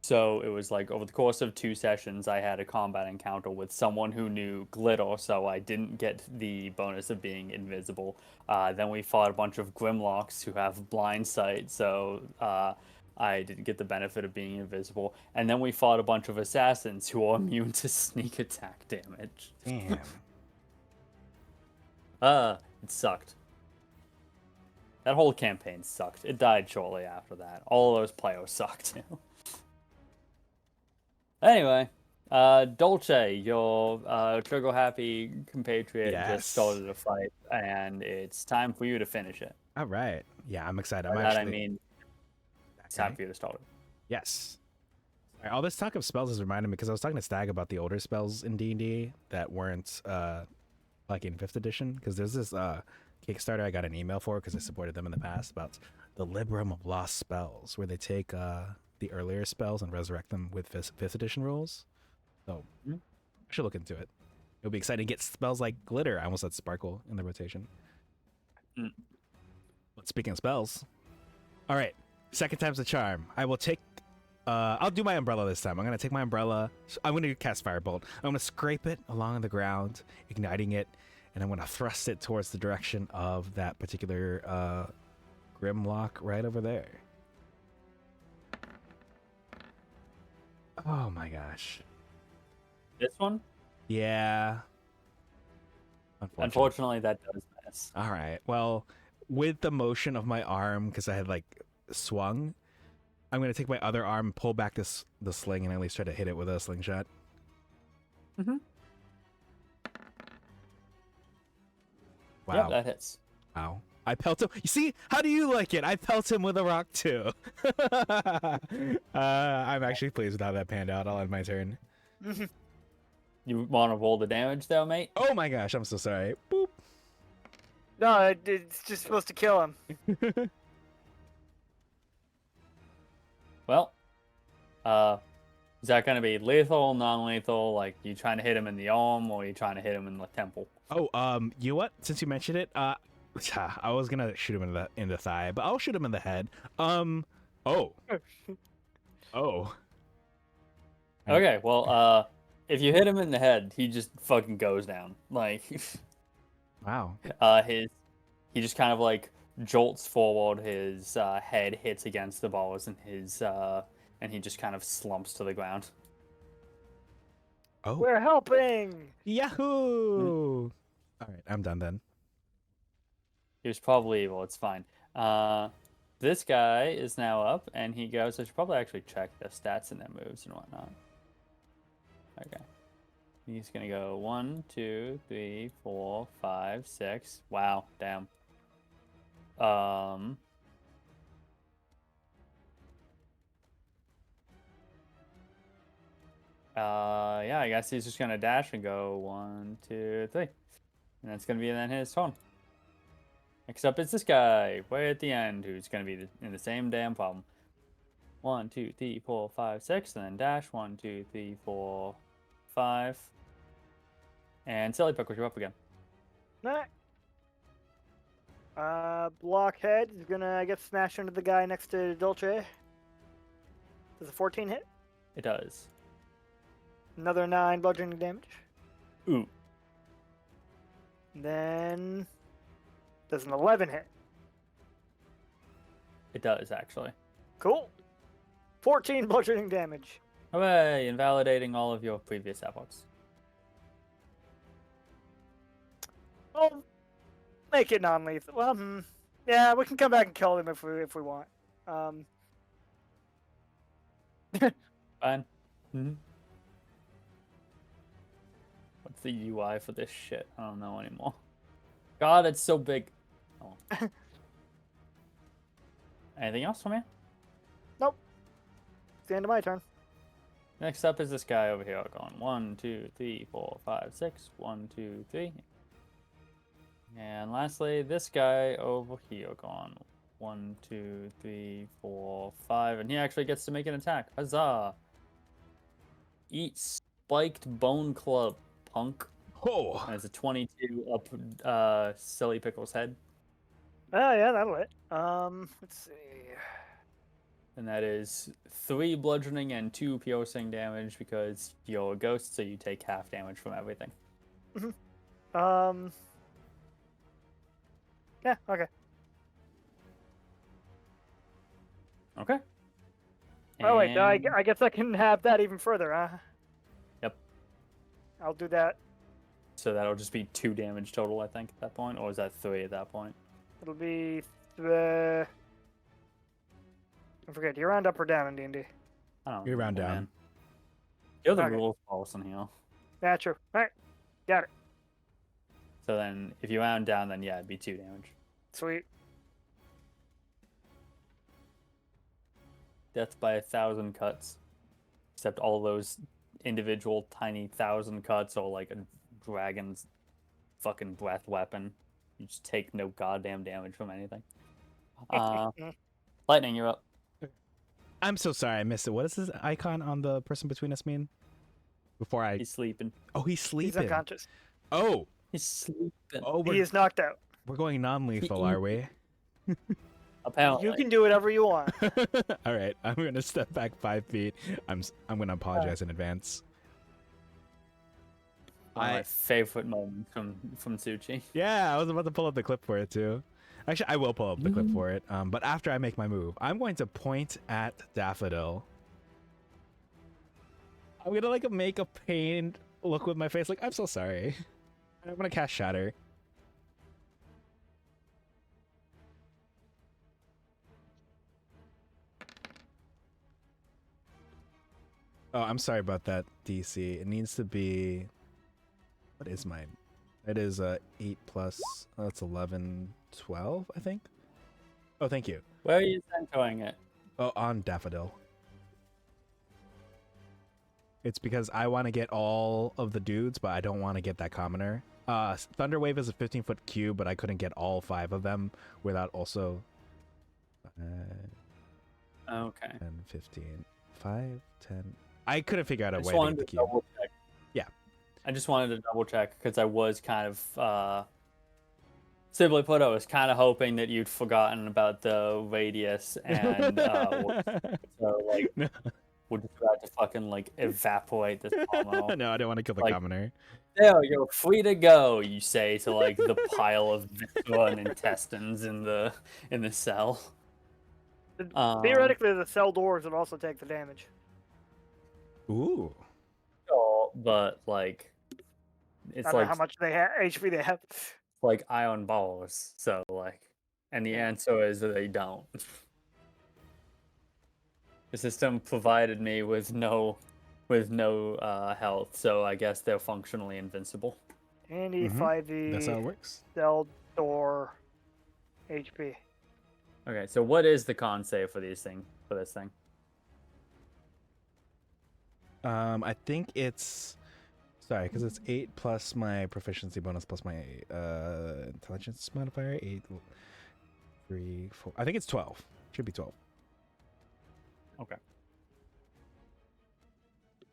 So it was like over the course of 2 sessions, I had a combat encounter with someone who knew glitter, so I didn't get the bonus of being invisible. Then we fought a bunch of Grimlocks who have blind sight, so I didn't get the benefit of being invisible. And then we fought a bunch of assassins who are immune to sneak attack damage. Damn. It sucked. That whole campaign sucked. It died shortly after that. All of those players sucked too. Anyway, Dolce, your trigger-happy compatriot just started a fight, and it's time for you to finish it. All right. Yeah, I'm excited. By that I mean, it's time for you to start it. Yes. All, right, all this talk of spells is reminding me because I was talking to Stag about the older spells in D&D that weren't like in 5th edition. Because there's this Kickstarter I got an email for because I supported them in the past about the Librum of Lost Spells, where they take the earlier spells and resurrect them with 5th edition rules. So I should look into it. It'll be exciting to get spells like Glitter. I almost said Sparkle in the rotation. But speaking of spells, all right, second time's the charm. I will take I'll do my umbrella this time. I'm gonna take my umbrella. I'm gonna cast Firebolt. I'm gonna scrape it along the ground, igniting it, and I'm gonna thrust it towards the direction of that particular Grimlock right over there. Oh my gosh. This one? Yeah. Unfortunately, that does miss. All right. Well, with the motion of my arm, because I had like swung, I'm going to take my other arm, pull back the sling, and at least try to hit it with a slingshot. Mm-hmm. Wow. Yep, that hits. Wow. I pelt him. You see? How do you like it? I pelt him with a rock, too. I'm actually pleased with how that panned out. I'll end my turn. You want to roll the damage, though, mate? Oh my gosh, I'm so sorry. Boop. No, it's just supposed to kill him. Well, is that going to be lethal, non-lethal? Like, you trying to hit him in the arm, or you trying to hit him in the temple? Oh, you know what? Since you mentioned it, I was gonna shoot him in the thigh, but I'll shoot him in the head. Oh. Okay, well, if you hit him in the head, he just fucking goes down. Like, wow. He just kind of like jolts forward. His head hits against the bars, and and he just kind of slumps to the ground. Oh. We're helping! Yahoo! All right, I'm done then. He was probably evil. It's fine. This guy is now up, and he goes. I should probably actually check their stats and their moves and whatnot. Okay. He's gonna go 1, 2, 3, 4, 5, 6. Wow, damn. Yeah, I guess he's just gonna dash and go 1, 2, 3. And that's gonna be then his turn. Next up is this guy, way at the end, who's gonna be in the same damn problem. 1, 2, 3, 4, 5, 6, and then dash. 1, 2, 3, 4, 5. And Silly Pickles, you're up again. Alright. Blockhead is gonna, I guess, smash into the guy next to Dolce. Does a 14 hit? It does. Another 9 bludgeoning damage. Ooh. Then does an 11 hit? It does, actually. Cool. 14 bludgeoning damage. Hooray, invalidating all of your previous efforts. Well, make it non-lethal. Well, yeah, we can come back and kill them if we want. Fine. What's the UI for this shit? I don't know anymore. God, it's so big. Oh. Anything else from you? Nope. It's the end of my turn. Next up is this guy over here going 1, 2, 3, 4, 5, 6. 1, 2, 3. And lastly, this guy over here going 1, 2, 3, 4, 5. And he actually gets to make an attack. Huzzah! Eat spiked bone club, punk. Oh, And it's a 22 up Silly Pickle's head. Oh yeah, that'll hit. Let's see. And that is 3 bludgeoning and 2 piercing damage because you're a ghost, so you take half damage from everything. Yeah, okay. Okay. Oh wait, I And- guess I can have that even further, huh? Yep. I'll do that. So that'll just be 2 damage total, I think, at that point, or is that 3 at that point? It'll be I forget. Do you round up or down in D&D? I don't know. you round down. Man. You're the Okay. rules person here. Yeah, true. All right, got it. So then, if you round down, then yeah, it'd be 2 damage. Sweet. Death by 1,000 cuts. Except all those individual tiny 1,000 cuts are like a dragon's fucking breath weapon. You just take no goddamn damage from anything. Lightning, you're up. I'm so sorry I missed it. What does this icon on the person between us mean? Before I... He's sleeping. Oh, he's He's sleeping. unconscious. Oh, He's sleeping. oh, He is knocked out. we're going non-lethal, are we? Apparently. You can do whatever you want. All right, I'm gonna step back 5 feet. I'm gonna apologize in advance. One of my favorite moments from Tsuchi. Yeah, I was about to pull up the clip for it too. Actually, I will pull up the clip for it. But after I make my move, I'm going to point at Daffodil. I'm gonna like make a pained look with my face, like I'm so sorry. I'm gonna cast Shatter. Oh, I'm sorry about that, DC. It needs to be. What is mine? It is 8 plus. Oh, that's 11, 12, I think. Oh, thank you. Where are you centering it? Oh, on Daffodil. It's because I want to get all of the dudes, but I don't want to get that commoner. Thunderwave is a 15-foot cube, but I couldn't get all 5 of them without also. Okay. 10, 15, 5, 10. I couldn't figure out a I just way to wanted get the to cube. double check. Yeah. I just wanted to double check because I was kind of simply put, I was kind of hoping that you'd forgotten about the radius and so like No. we're just about to fucking like evaporate this pomelo. No, I don't want to kill the Like- commoner. There, you're free to go, you say to like the pile of viscera and intestines in the cell. Theoretically, the cell doors would also take the damage. Ooh. Sure, but like it's I don't like know how much they have HP they have. like ion balls. So like, and the answer is that they don't. The system provided me with no health, so I guess they're functionally invincible. Andy Mhm. 5e That's how it works. cell door HP. Okay, so what is the con save for this thing? I think it's sorry, because it's 8 plus my proficiency bonus plus my intelligence modifier. 8, 3, 4. I think it's 12. Should be 12. Okay.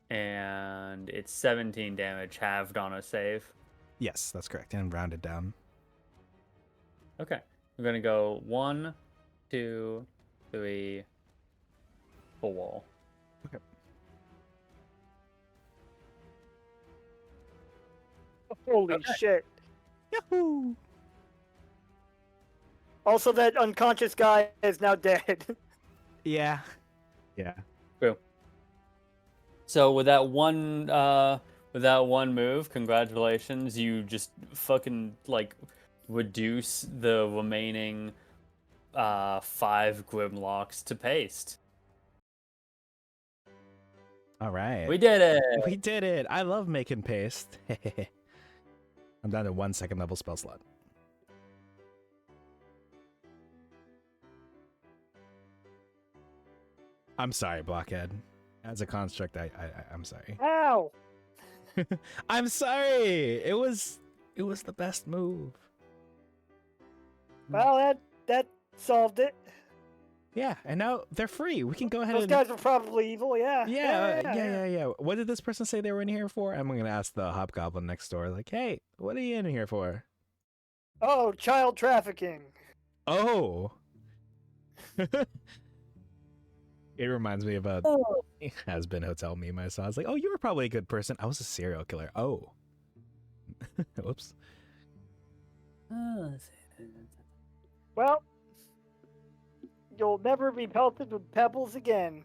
And it's 17 damage halved on a save. Yes, that's correct, and rounded down. Okay. We're gonna go 1, 2, 3, 4. Holy Okay. shit. Yahoo! Also, that unconscious guy is now dead. Yeah. Yeah. So with that one move, congratulations, you just fucking like reduce the remaining 5 Grimlocks to paste. All right. We did it. We did it. I love making paste. I'm down to 1 second level spell slot. I'm sorry, Blockhead. As a construct, I'm sorry. Ow! I'm sorry. It was the best move. Well, that solved it. Yeah, and now they're free. We can go ahead Those and guys are probably evil. Yeah. yeah. What did this person say they were in here for? I'm gonna ask the hobgoblin next door. Like, hey, what are you in here for? Oh, child trafficking. Oh. It reminds me of a has-been hotel meme I saw. I was like, oh, you were probably a good person. I was a serial killer. Oh. Whoops. Well, you'll never be pelted with pebbles again.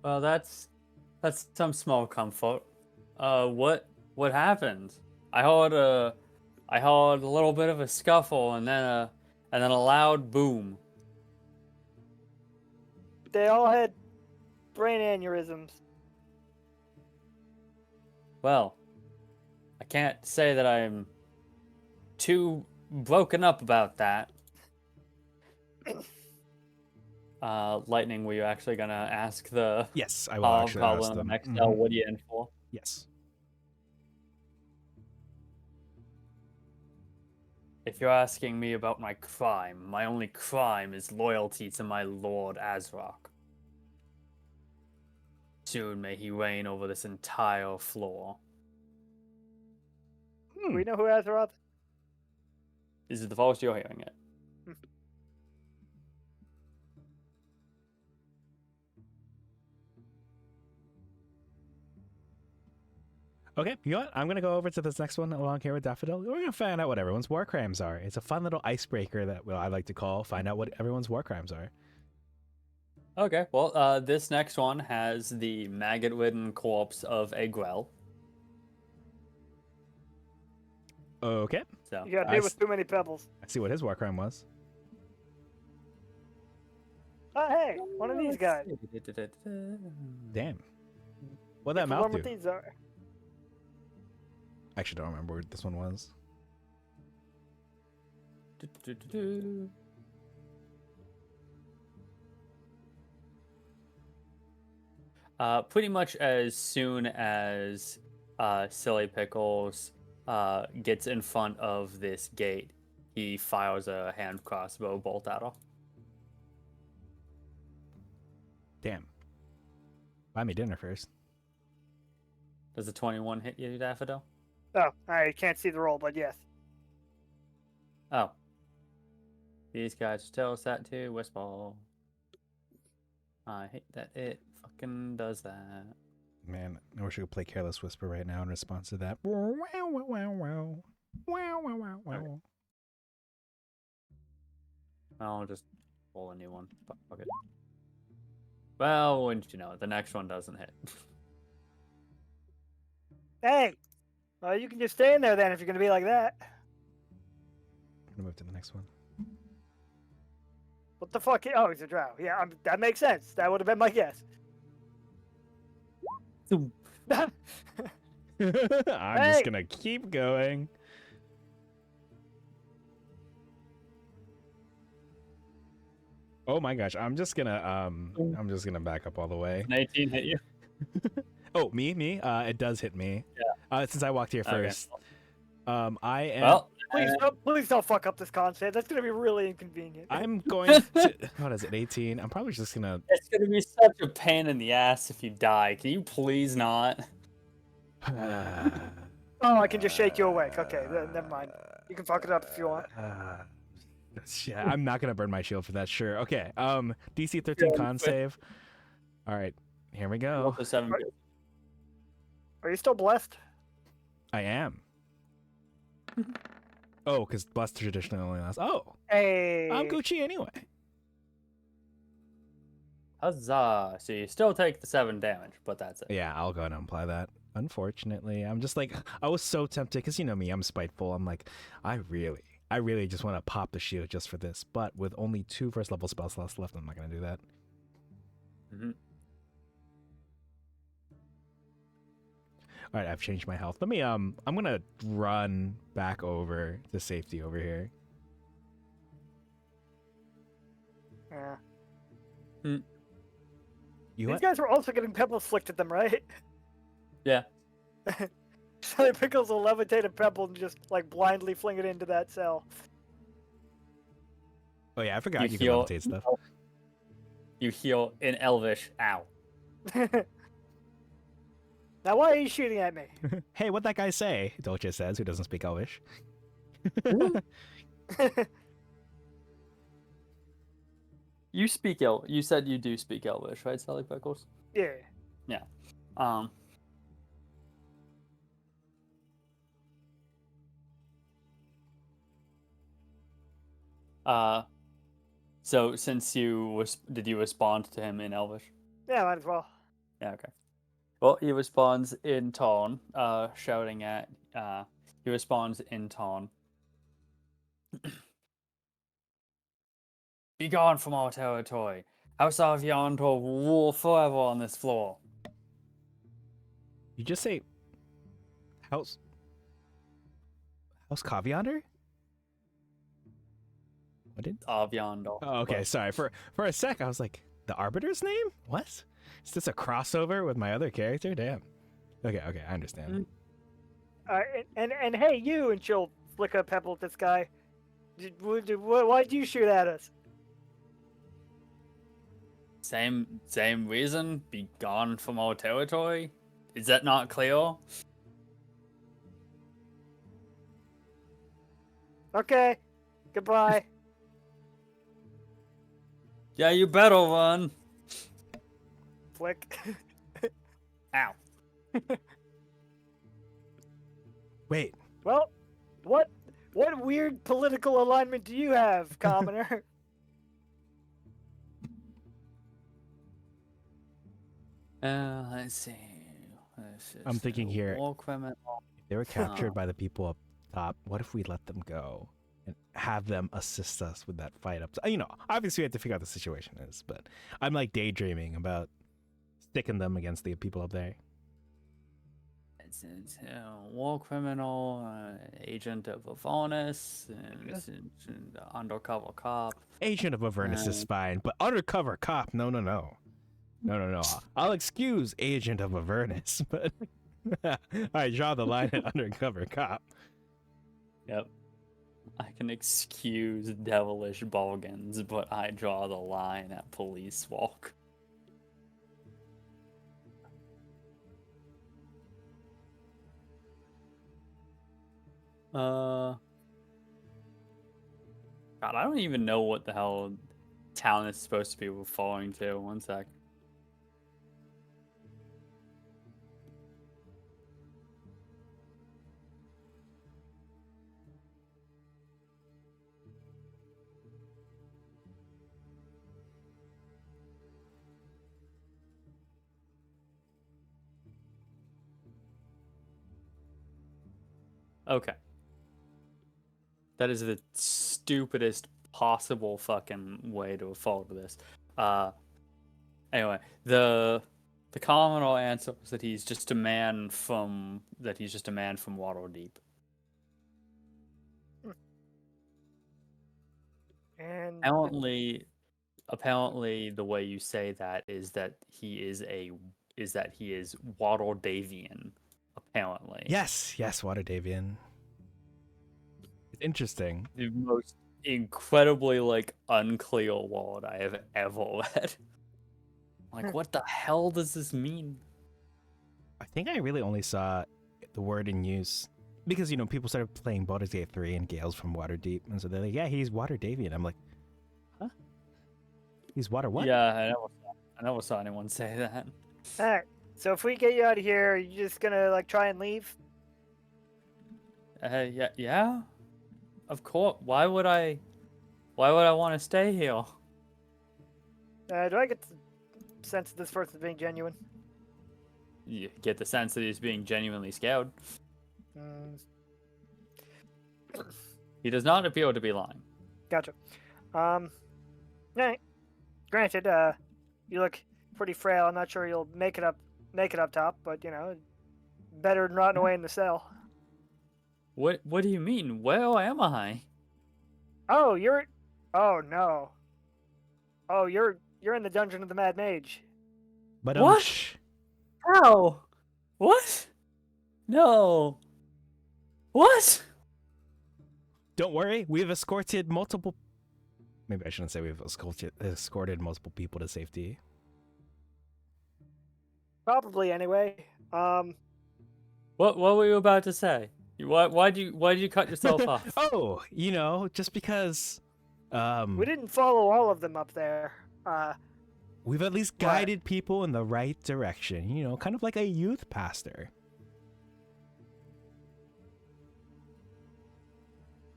Well, that's some small comfort. What happened? I heard a little bit of a scuffle and then a loud boom. They all had brain aneurysms. Well, I can't say that I'm too broken up about that. Lightning, were you actually gonna ask the Yes, I will actually ask hobgoblin on them. the next cell, what are you in for? Yes. If you're asking me about my crime, my only crime is loyalty to my lord Azrock. Soon may he reign over this entire floor. Do we know who Azeroth? Is it the first you're hearing it? Okay, you know what? I'm going to go over to this next one along here with Daffodil. We're going to find out what everyone's war crimes are. It's a fun little icebreaker that I like to call find out what everyone's war crimes are. Okay, well, this next one has the maggot-ridden corpse of a Grell. Okay. So You got hit with too many pebbles. I see what his war crime was. Oh, hey, one of these guys. Damn. What'd that mouth What do? these are. I actually don't remember what this one was. Pretty much as soon as Silly Pickles gets in front of this gate, he fires a hand crossbow bolt at her. Damn. Buy me dinner first. Does a 21 hit you, Daffodil? Oh, I can't see the roll, but yes. Oh. These guys tell us that too, Westball. I hate that it fucking does that. Man, I wish I could play Careless Whisper right now in response to that. Wow, wow, wow, wow. Wow, wow, wow, wow. I'll just roll a new one. Fuck it. Well, wouldn't you know it, the next one doesn't hit. Hey, well, you can just stay in there then if you're going to be like that. I'm gonna move to the next one. What the fuck? Oh, he's a drow. Yeah, that makes sense. That would have been my guess. I'm just gonna keep going. Oh my gosh, I'm just gonna back up all the way. An 18 hit you? Oh, me? It does hit me. Yeah. Since I walked here first. Okay. I am. Well, please don't fuck up this concept. That's gonna be really inconvenient. I'm going to. What is it? 18. I'm probably just gonna. It's gonna be such a pain in the ass if you die. Can you please not? Oh, I can just shake you awake. Okay, never mind. You can fuck it up if you want. Yeah, I'm not gonna burn my shield for that. Sure. Okay. DC 13 con save. All right. Here we go. Are you still blessed? I am. Oh, because blessed traditionally only lasts. Oh. Hey. I'm Gucci anyway. Huzzah! So you still take the 7 damage, but that's it. Yeah, I'll go ahead and apply that. Unfortunately, I'm just like, I was so tempted because you know me, I'm spiteful. I'm like, I really just want to pop the shield just for this. But with only 2 first level spell slots left, I'm not gonna do that. Mm-hmm. All right, I've changed my health. Let me I'm gonna run back over to safety over here. Yeah. These guys were also getting pebbles flicked at them, right? Yeah. So Pickles will levitate a pebble and just like blindly fling it into that cell. Oh yeah, I forgot you can heal, levitate stuff. You heal in Elvish. Ow. Now, why are you shooting at me? Hey, what'd that guy say? Dolce says, who doesn't speak Elvish. You speak You said you do speak Elvish, right, Sally Pickles? Yeah. Yeah. So since did you respond to him in Elvish? Yeah, might as well. Yeah, okay. Well, he responds in Taunt, shouting at, he responds in Taunt. Be gone from our territory. House Avianto will rule forever on this floor. You just say House Caviander? What did? Aviando. Oh, okay, but- sorry. For a sec, I was like, the Arbiter's name? What? Is this a crossover with my other character? Damn. Okay, I understand. And hey, you, and she'll flick a pebble at this guy. Why'd you shoot at us? Same reason. Be gone from our territory. Is that not clear? Okay, goodbye. Yeah, you better run. Flick. Ow. Wait, Well, what weird political alignment do you have, commoner? Let's see. I'm thinking here. War criminal. if they were captured by the people up top, what if we let them go and have them assist us with that fight up? You know, obviously we have to figure out the situation is, but I'm like daydreaming about sticking them against the people up there. It's war criminal, agent of Avernus, and undercover cop. Agent of Avernus is fine, but undercover cop, no. I'll excuse Agent of Avernus, but I draw the line at undercover cop. Yep. I can excuse devilish bargains, but I draw the line at police walk. God, I don't even know what the hell town is supposed to be referring to. One sec. Okay. That is the stupidest possible fucking way to follow this. Anyway, the communal answer is that he's just a man from Waterdeep. And Apparently, the way you say that is that he is Waterdavian. Apparently, Yes, Waterdavian. It's interesting. the most incredibly unclear word I have ever read. What the hell does this mean? I think I really only saw the word in use because, you know, people started playing Baldur's Gate 3 and Gale's from Waterdeep, and so they're like, yeah, he's Waterdavian. I'm like, huh? He's water what? Yeah, I never saw anyone say that. alright, so if we get you out of here, are you just gonna try and leave? Yeah. Of course. Why would I want to stay here? Do I get the sense that this person's being genuine? You get the sense that he's being genuinely scared. Mm, He does not appear to be lying. gotcha. Alright. Granted, you look pretty frail. I'm not sure you'll make it up top, but you know, better than rotting away in the cell. What do you mean? Where am I? Oh, you're. Oh no. Oh, you're in the dungeon of the Mad Mage. But What? shh. How? What? No. What? Don't worry, we've escorted multiple Maybe I shouldn't say we've escorted multiple people to safety. Probably anyway. What were you about to say? Why'd you cut yourself off? Oh, just because We didn't follow all of them up there. we've at least guided people in the right direction, kind of like a youth pastor.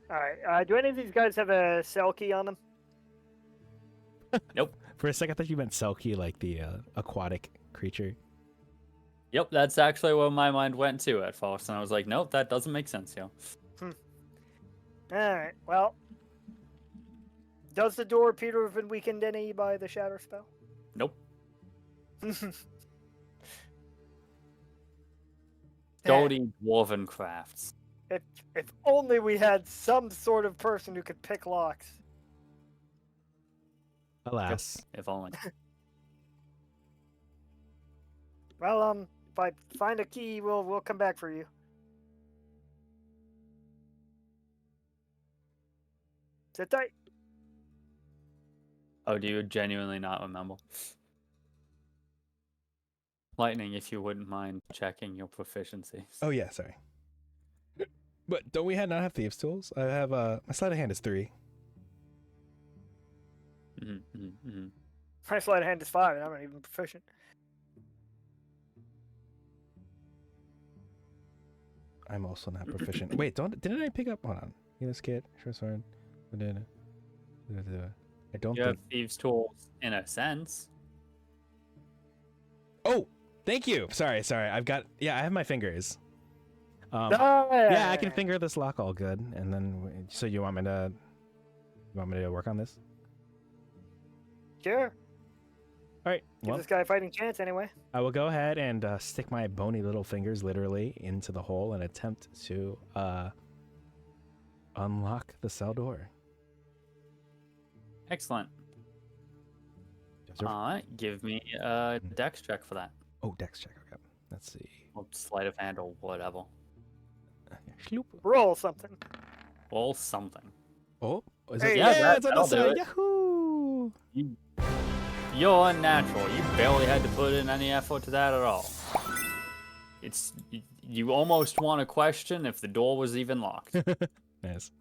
Alright, do any of these guys have a cell key on them? Nope. For a second, I thought you meant Selkie, like the aquatic creature. Yep, that's actually where my mind went to at first, and I was like, nope, that doesn't make sense, yo. Alright, well. Does the door appear to have been weakened any by the shatter spell? Nope. Damn. Goldie Dwarven crafts. If only we had some sort of person who could pick locks. Alas. Yep, if only. Well, if I find a key, we'll come back for you. Sit tight. Oh, do you genuinely not remember? Lightning, if you wouldn't mind checking your proficiencies. Oh yeah, sorry. But don't we not have thieves' tools? I have my sleight of hand is 3. My sleight of hand is 5, and I'm not even proficient. I'm also not proficient. Wait, didn't I pick up? Hold on. Healer's kit, short sword. I don't You have think. thieves' tools in a sense. Oh, thank you. Sorry. I have my fingers. Oh, Yeah, I can finger this lock all good. And then, so you want me to work on this? Sure. All right. Give Well, this guy a fighting chance anyway. I will go ahead and stick my bony little fingers literally into the hole and attempt to unlock the cell door. Excellent. Alright, give me a dex check for that. Oh, dex check. Okay. Let's see. Or sleight of hand or whatever. Schloop. Roll something. Roll something. Oh, is Hey, it? yeah, It's on the that'll do side. it. Yahoo! You're unnatural. You barely had to put in any effort to that at all. You almost want to question if the door was even locked. Nice.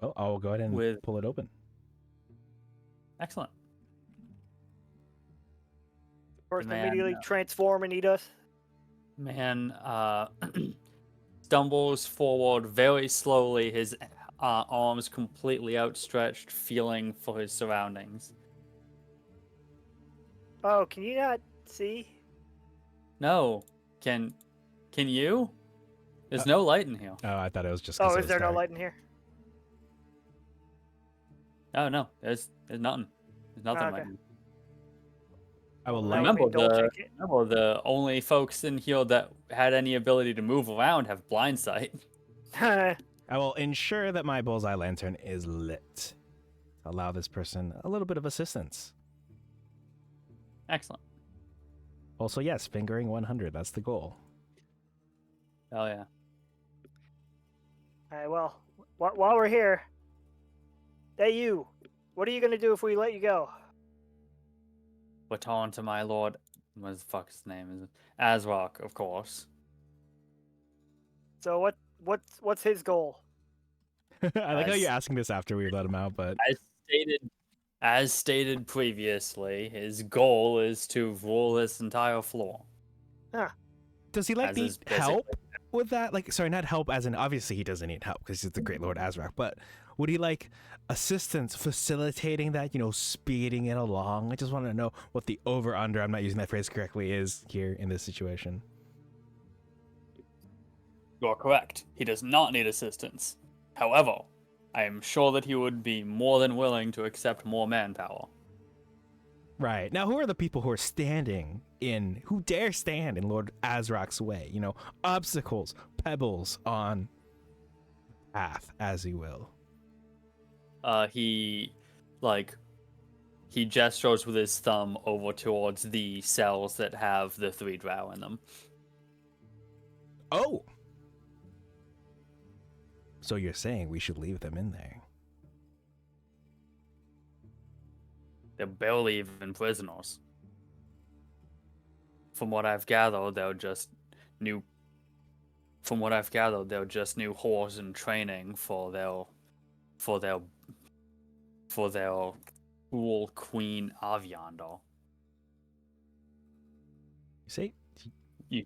Well, I'll go ahead and pull it open. Excellent. Person Man, immediately transform and eat us. Man stumbles forward very slowly, his arms completely outstretched, feeling for his surroundings. Oh, can you not see? No. Can you? There's no light in here. Oh, I thought it was just. Oh, is there no light in here? Oh no, there's nothing. There's nothing Okay. light in here. I will Remember Don't check it. the only folks in here that had any ability to move around have blind sight. I will ensure that my bullseye lantern is lit. Allow this person a little bit of assistance. Excellent. Also, yes, fingering 100. That's the goal. Oh yeah. Alright, well, while we're here, hey you, what are you gonna do if we let you go? Baton to my lord. What the fuck his name is? Azrock, of course. So what's his goal? I like how you're asking this after we let him out, but As stated previously, his goal is to rule this entire floor. does he like As need is basically- help with that? Like, sorry, not help as in obviously he doesn't need help because he's the great Lord Azrak, but would he like assistance facilitating that, speeding it along? I just want to know what the over under, I'm not using that phrase correctly, is here in this situation. You're correct. He does not need assistance. However, I am sure that he would be more than willing to accept more manpower. Right. Now, who are the people who dare stand in Lord Azrak's way? Obstacles, pebbles on path, as you will. He, he gestures with his thumb over towards the cells that have the 3 drow in them. Oh! So you're saying we should leave them in there? They're barely even prisoners. From what I've gathered, they're just new horse in training for their cruel queen Aviandor. You say? You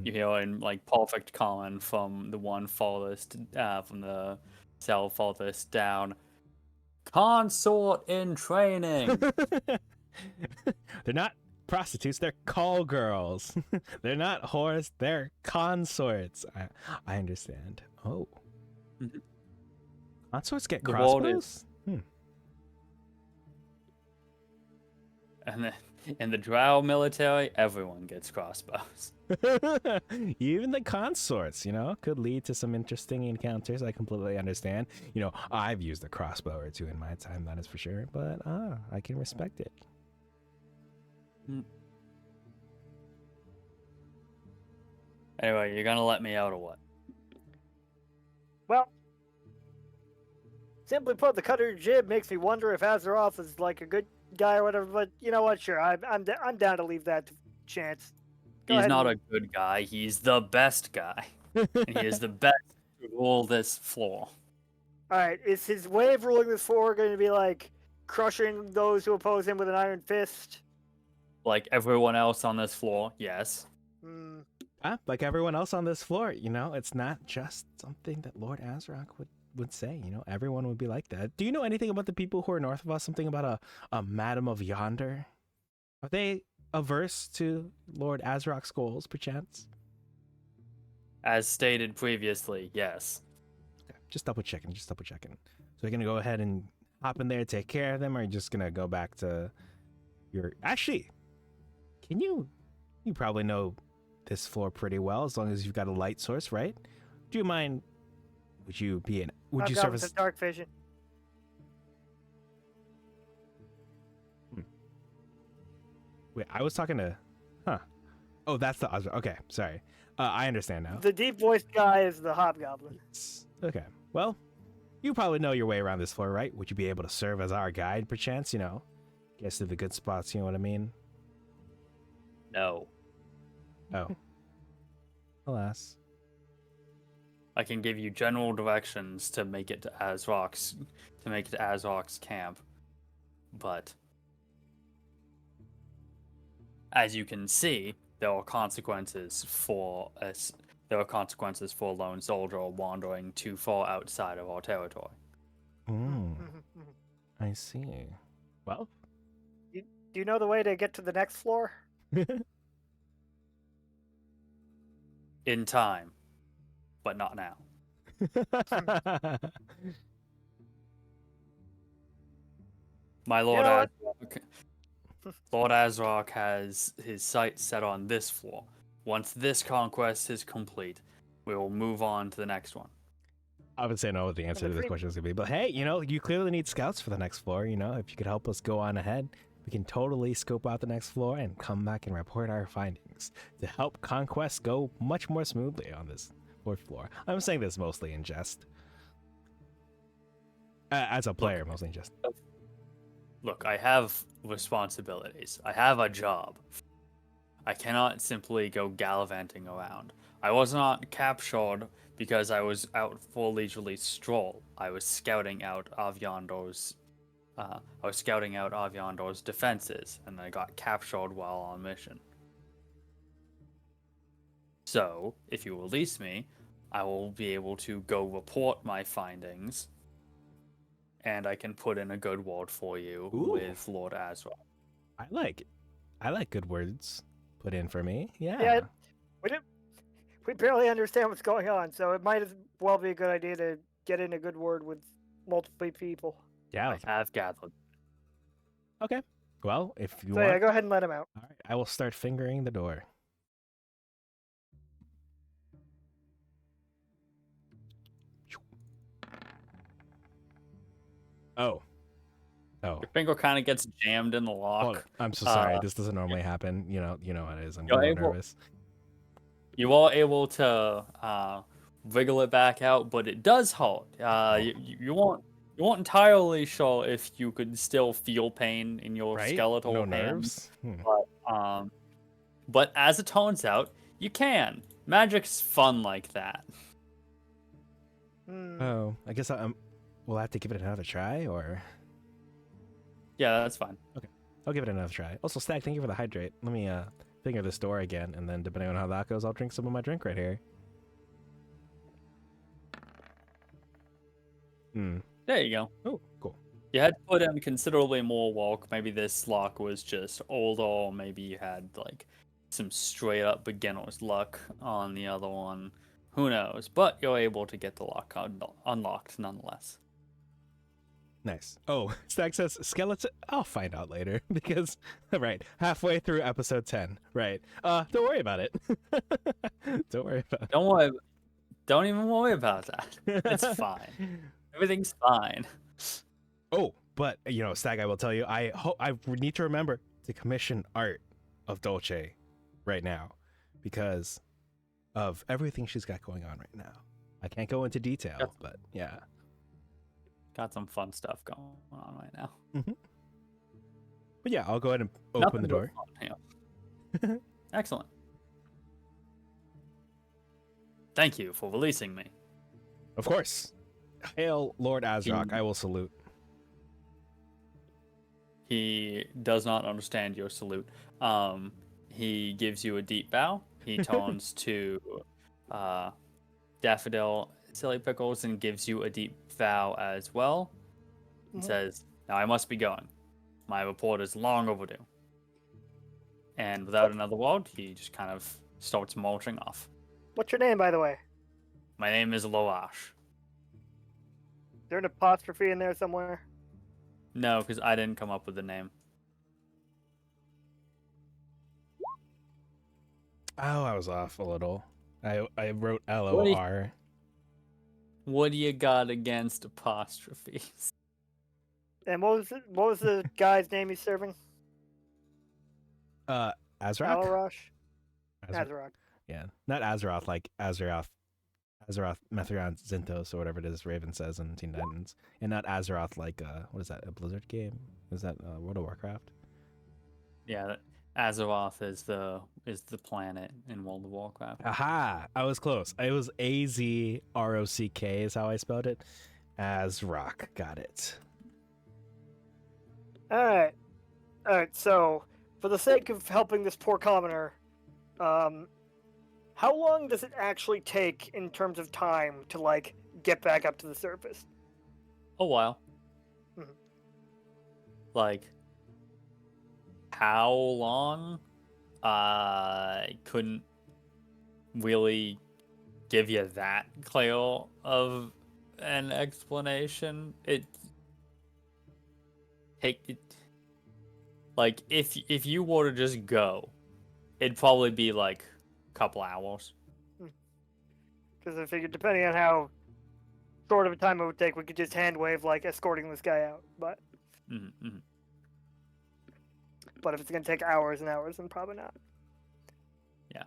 hear in like perfect common from the one farthest from the cell farthest down. Consort in training. They're not prostitutes, they're call girls. They're not whores, they're consorts. I understand. Oh. Mhm. Consorts get The world crossbows? And then in the drow military, everyone gets crossbows. Even the consorts, could lead to some interesting encounters. I completely understand. I've used a crossbow or two in my time, that is for sure, but I can respect it. Anyway, you're gonna let me out or what? Well, simply put, the cutter jib makes me wonder if Azeroth is like a good guy or whatever. But you know what? Sure, I'm down to leave that to chance. He's not a good guy. He's the best guy. And he is the best to rule this floor. All right, is his way of ruling this floor going to be like crushing those who oppose him with an iron fist? Like everyone else on this floor, yes. Like everyone else on this floor, it's not just something that Lord Azrak would say. Everyone would be like that. Do you know anything about the people who are north of us? Something about a Madam of Yonder? Are they averse to Lord Azrak's goals, perchance? As stated previously, yes. Okay, just double checking. So you're gonna go ahead and hop in there, take care of them, or are you just gonna go back to your? Actually, can you probably know this floor pretty well as long as you've got a light source, right? Do you mind? Would you serve as dark vision? Wait, I was talking to. Oh, that's the Azra. Okay, sorry. I understand now. The deep voiced guy is the hobgoblin. Okay. Well, you probably know your way around this floor, right? Would you be able to serve as our guide, perchance? Get us to the good spots. You know what I mean? No. Oh. Alas. I can give you general directions to make it to Azrok's camp, but as you can see, there are consequences for us. There are consequences for a lone soldier wandering too far outside of our territory. I see. Well, do you know the way to get to the next floor? In time, but not now. My Lord Lord Azrak has his sights set on this floor. Once this conquest is complete, we will move on to the next one. I would say no what the answer to this question is going to be, but hey, you clearly need scouts for the next floor. If you could help us go on ahead, we can totally scope out the next floor and come back and report our findings to help conquest go much more smoothly on this fourth floor. I'm saying this mostly in jest. As a player, mostly in jest. Look, I have responsibilities. I have a job. I cannot simply go gallivanting around. I was not captured because I was out for a leisurely stroll. I was scouting out Aviandor's defenses, and I got captured while on mission. So, if you release me, I will be able to go report my findings, and I can put in a good word for you with Lord Azrak. I like it. I like good words put in for me. Yeah. We barely understand what's going on, so it might as well be a good idea to get in a good word with multiple people. Yeah. I have gathered. Okay. Well, if you want. Yeah, go ahead and let him out. All right. I will start fingering the door. Oh. Oh, Your finger kind of gets jammed in the lock. well, I'm so sorry. This doesn't normally happen. You know how it is. I'm a You're little able- nervous. You are able to wiggle it back out, but it does hold. You weren't entirely sure if you could still feel pain in your Right? skeletal No hands, nerves. but as it turns out, you can. Magic's fun like that. Oh, I guess we'll have to give it another try, or Yeah, that's fine. I'll give it another try. Also, Stag, thank you for the hydrate. Let me finger this door again, and then depending on how that goes, I'll drink some of my drink right here. There you go. Oh, cool. You had to put in considerably more work. Maybe this lock was just older, or maybe you had like some straight up beginner's luck on the other one. Who knows? But you're able to get the lock unlocked nonetheless. Nice. Oh, Stag says skeleton. I'll find out later because, right, halfway through episode 10. Right. Don't worry about it. Don't worry about it. Don't even worry about that. It's fine. Everything's fine. Oh, but Stag, I will tell you, I need to remember to commission art of Dolce right now because of everything she's got going on right now. I can't go into detail, but yeah. Got some fun stuff going on right now. Mm-hmm. But yeah, I'll go ahead and open the door. Excellent. Thank you for releasing me. Of course. Hail Lord Azrock, I will salute. He does not understand your salute. He gives you a deep bow. He turns to Daffodil Silly Pickles and gives you a deep bow as well. And says, "Now I must be going. My report is long overdue." And without another word, he just kind of starts marching off. What's your name, by the way? My name is Loash. Is there an apostrophe in there somewhere? No, because I didn't come up with the name. Oh, I was off a little. I wrote LOR. What do you got against apostrophes? And what was the guy's name he's serving? Azrock? Alarosh? Azrock. Yeah, not Azeroth, like Azeroth, Methrion, Zinthos, or whatever it is Raven says in Teen Titans, and not Azeroth like what is that? A Blizzard game? Is that World of Warcraft? Yeah, Azeroth is the planet in World of Warcraft. Aha! I was close. It was AZROCK is how I spelled it. Azrock, got it. All right. So, for the sake of helping this poor commoner, how long does it actually take in terms of time to like get back up to the surface? A while. Mhm. Like, how long? I couldn't really give you that clear of an explanation. Like if you were to just go, it'd probably be like a couple hours. Because I figured depending on how short of a time it would take, we could just hand wave like escorting this guy out. But but if it's gonna take hours and hours, then probably not. Yeah.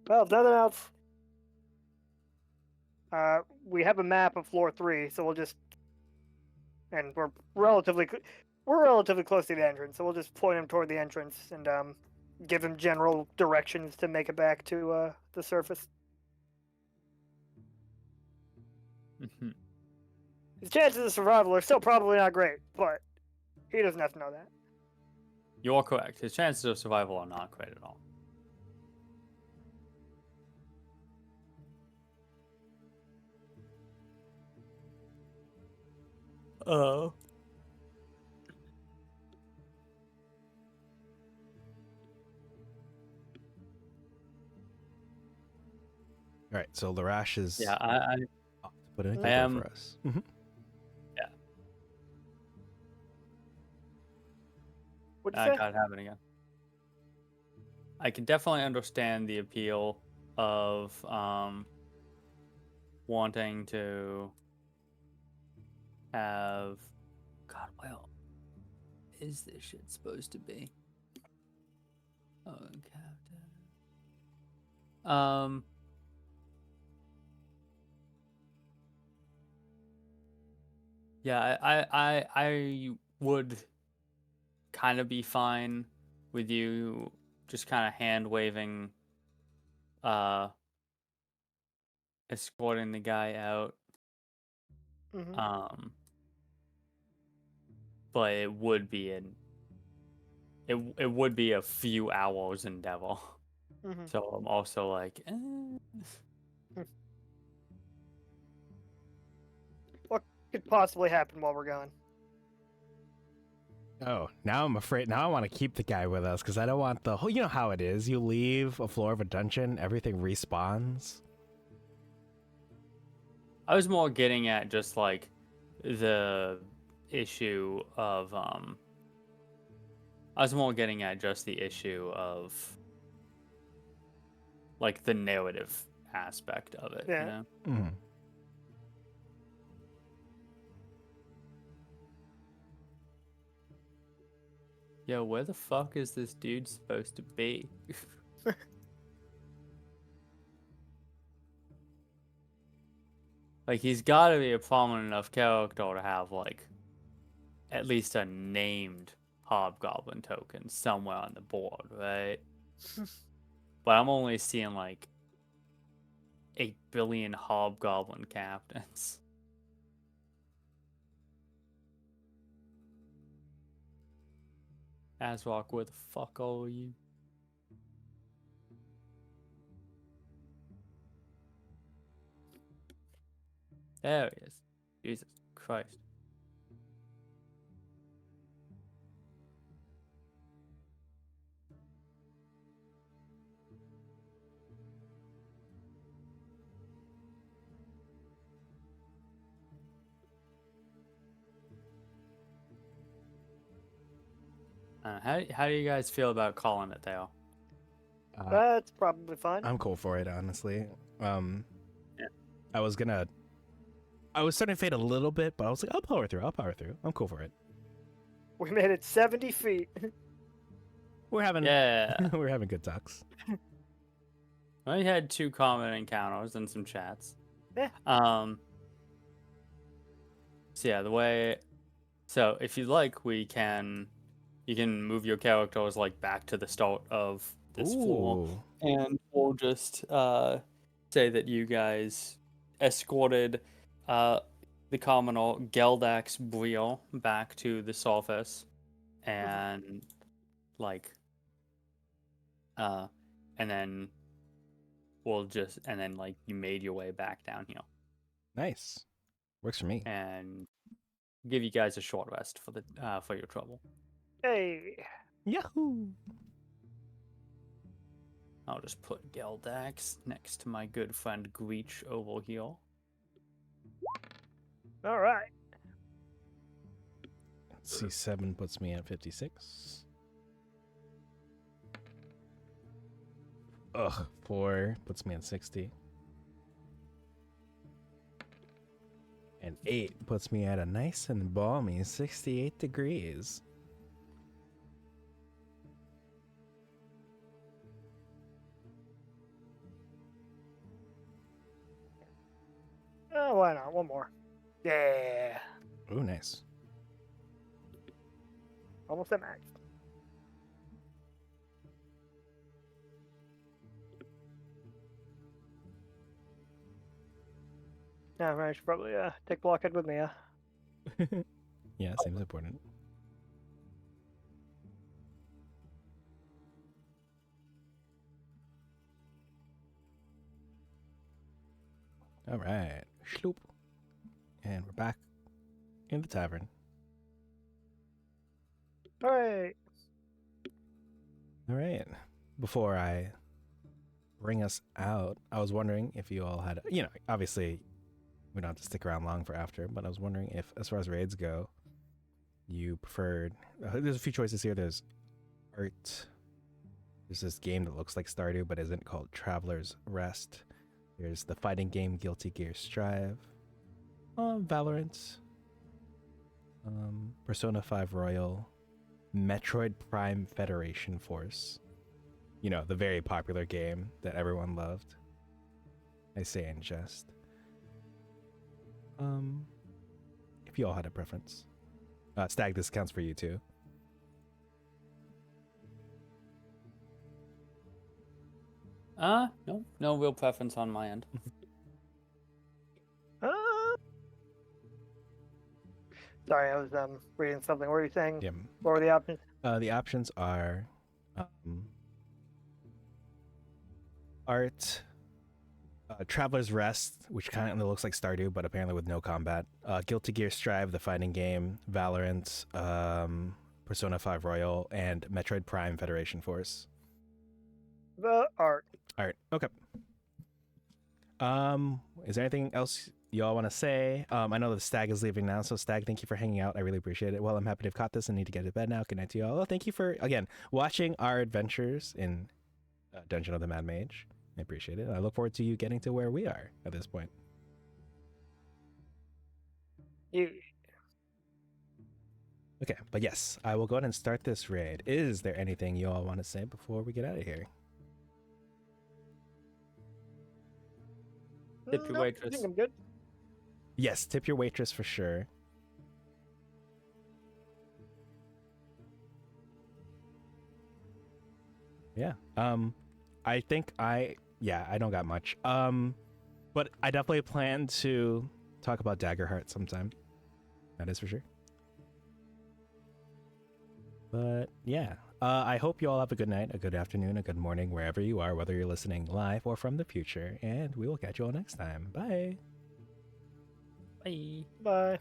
Well, if nothing else, we have a map of floor 3, so we'll just, and we're relatively close to the entrance, so we'll just point him toward the entrance and give him general directions to make it back to the surface. His chances of survival are still probably not great, but he doesn't have to know that. You're correct. His chances of survival are not great at all. Oh. All right, so Larash is Yeah, put in a I am for us. Mm-hmm. Yeah. What'd you say? God have it again. I can definitely understand the appeal of wanting to have. God, well, is this shit supposed to be? Oh, Captain. Yeah, I would kind of be fine with you just kind of hand waving, escorting the guy out. Mm-hmm. But it would be it would be a few hours endeavor. Mm-hmm. So I'm also like, What could possibly happen while we're gone? Oh, now I'm afraid. Now I want to keep the guy with us because I don't want the whole. You know how it is. You leave a floor of a dungeon, everything respawns. I was more getting at just like the issue of I was more getting at just the issue of like the narrative aspect of it, you Yeah. know? Mm. Yo, where the fuck is this dude supposed to be? Like, he's gotta be a prominent enough character to have, like, at least a named hobgoblin token somewhere on the board, right? But I'm only seeing, like, 8 billion hobgoblin captains. Asrock, where the fuck are you? There he is. Jesus Christ. How do you guys feel about calling it there? That's probably fine. I'm cool for it, honestly. Yeah. I was starting to fade a little bit, but I was like, I'll power through. I'm cool for it. We made it 70 feet. We're having Yeah. we're having good talks. I had 2 common encounters and some chats. Yeah. So yeah, so if you'd like, you can move your characters like back to the start of this floor, Ooh. and we'll just say that you guys escorted the commoner Geldax Briel back to the surface, and like and then like you made your way back down here, Nice. Works for me. and give you guys a short rest for your trouble. Hey. Yahoo! I'll just put Geldax next to my good friend Greach over here. All right. Let's see, 7 puts me at 56. Ugh, 4 puts me at 60. And 8 puts me at a nice and balmy 68 degrees. Oh, why not? One more. Yeah. Ooh, nice. Almost at max. Yeah, I should probably take blockhead with me. Yeah, seems important. All right, schloop. And we're back in the tavern. All right. All right. Before I bring us out, I was wondering if you all had, obviously we don't have to stick around long for after, but I was wondering if, as far as raids go, you preferred, there's a few choices here. There's art. There's this game that looks like Stardew but isn't, called Traveler's Rest. There's the fighting game Guilty Gear Strive. Valorant. Persona 5 Royal, Metroid Prime Federation Force. You know, the very popular game that everyone loved. I say in jest. If you all had a preference. Stag, this counts for you too. No real preference on my end. Uh, Sorry, I was reading something. What were you saying? Yeah. What were the options? The options are Art, Traveler's Rest, which kind of looks like Stardew, but apparently with no combat. Guilty Gear Strive, the fighting game. Valorant, Persona 5 Royal, and Metroid Prime Federation Force. The art. Art. Okay. Is there anything else y'all want to say? I know the Stag is leaving now, so Stag, thank you for hanging out. I really appreciate it. Well, I'm happy to have caught this and need to get to bed now. Good night to y'all. Oh, thank you for, again, watching our adventures in Dungeon of the Mad Mage. I appreciate it. I look forward to you getting to where we are at this point. You. Okay, but yes, I will go ahead and start this raid. Is there anything you all want to say before we get out of here? Tip your I waitress. think I'm good. Yes, tip your waitress for sure. Yeah. I think I don't got much. But I definitely plan to talk about Daggerheart sometime. That is for sure. But yeah, I hope you all have a good night, a good afternoon, a good morning, wherever you are, whether you're listening live or from the future. And we will catch you all next time. Bye. Bye. Bye.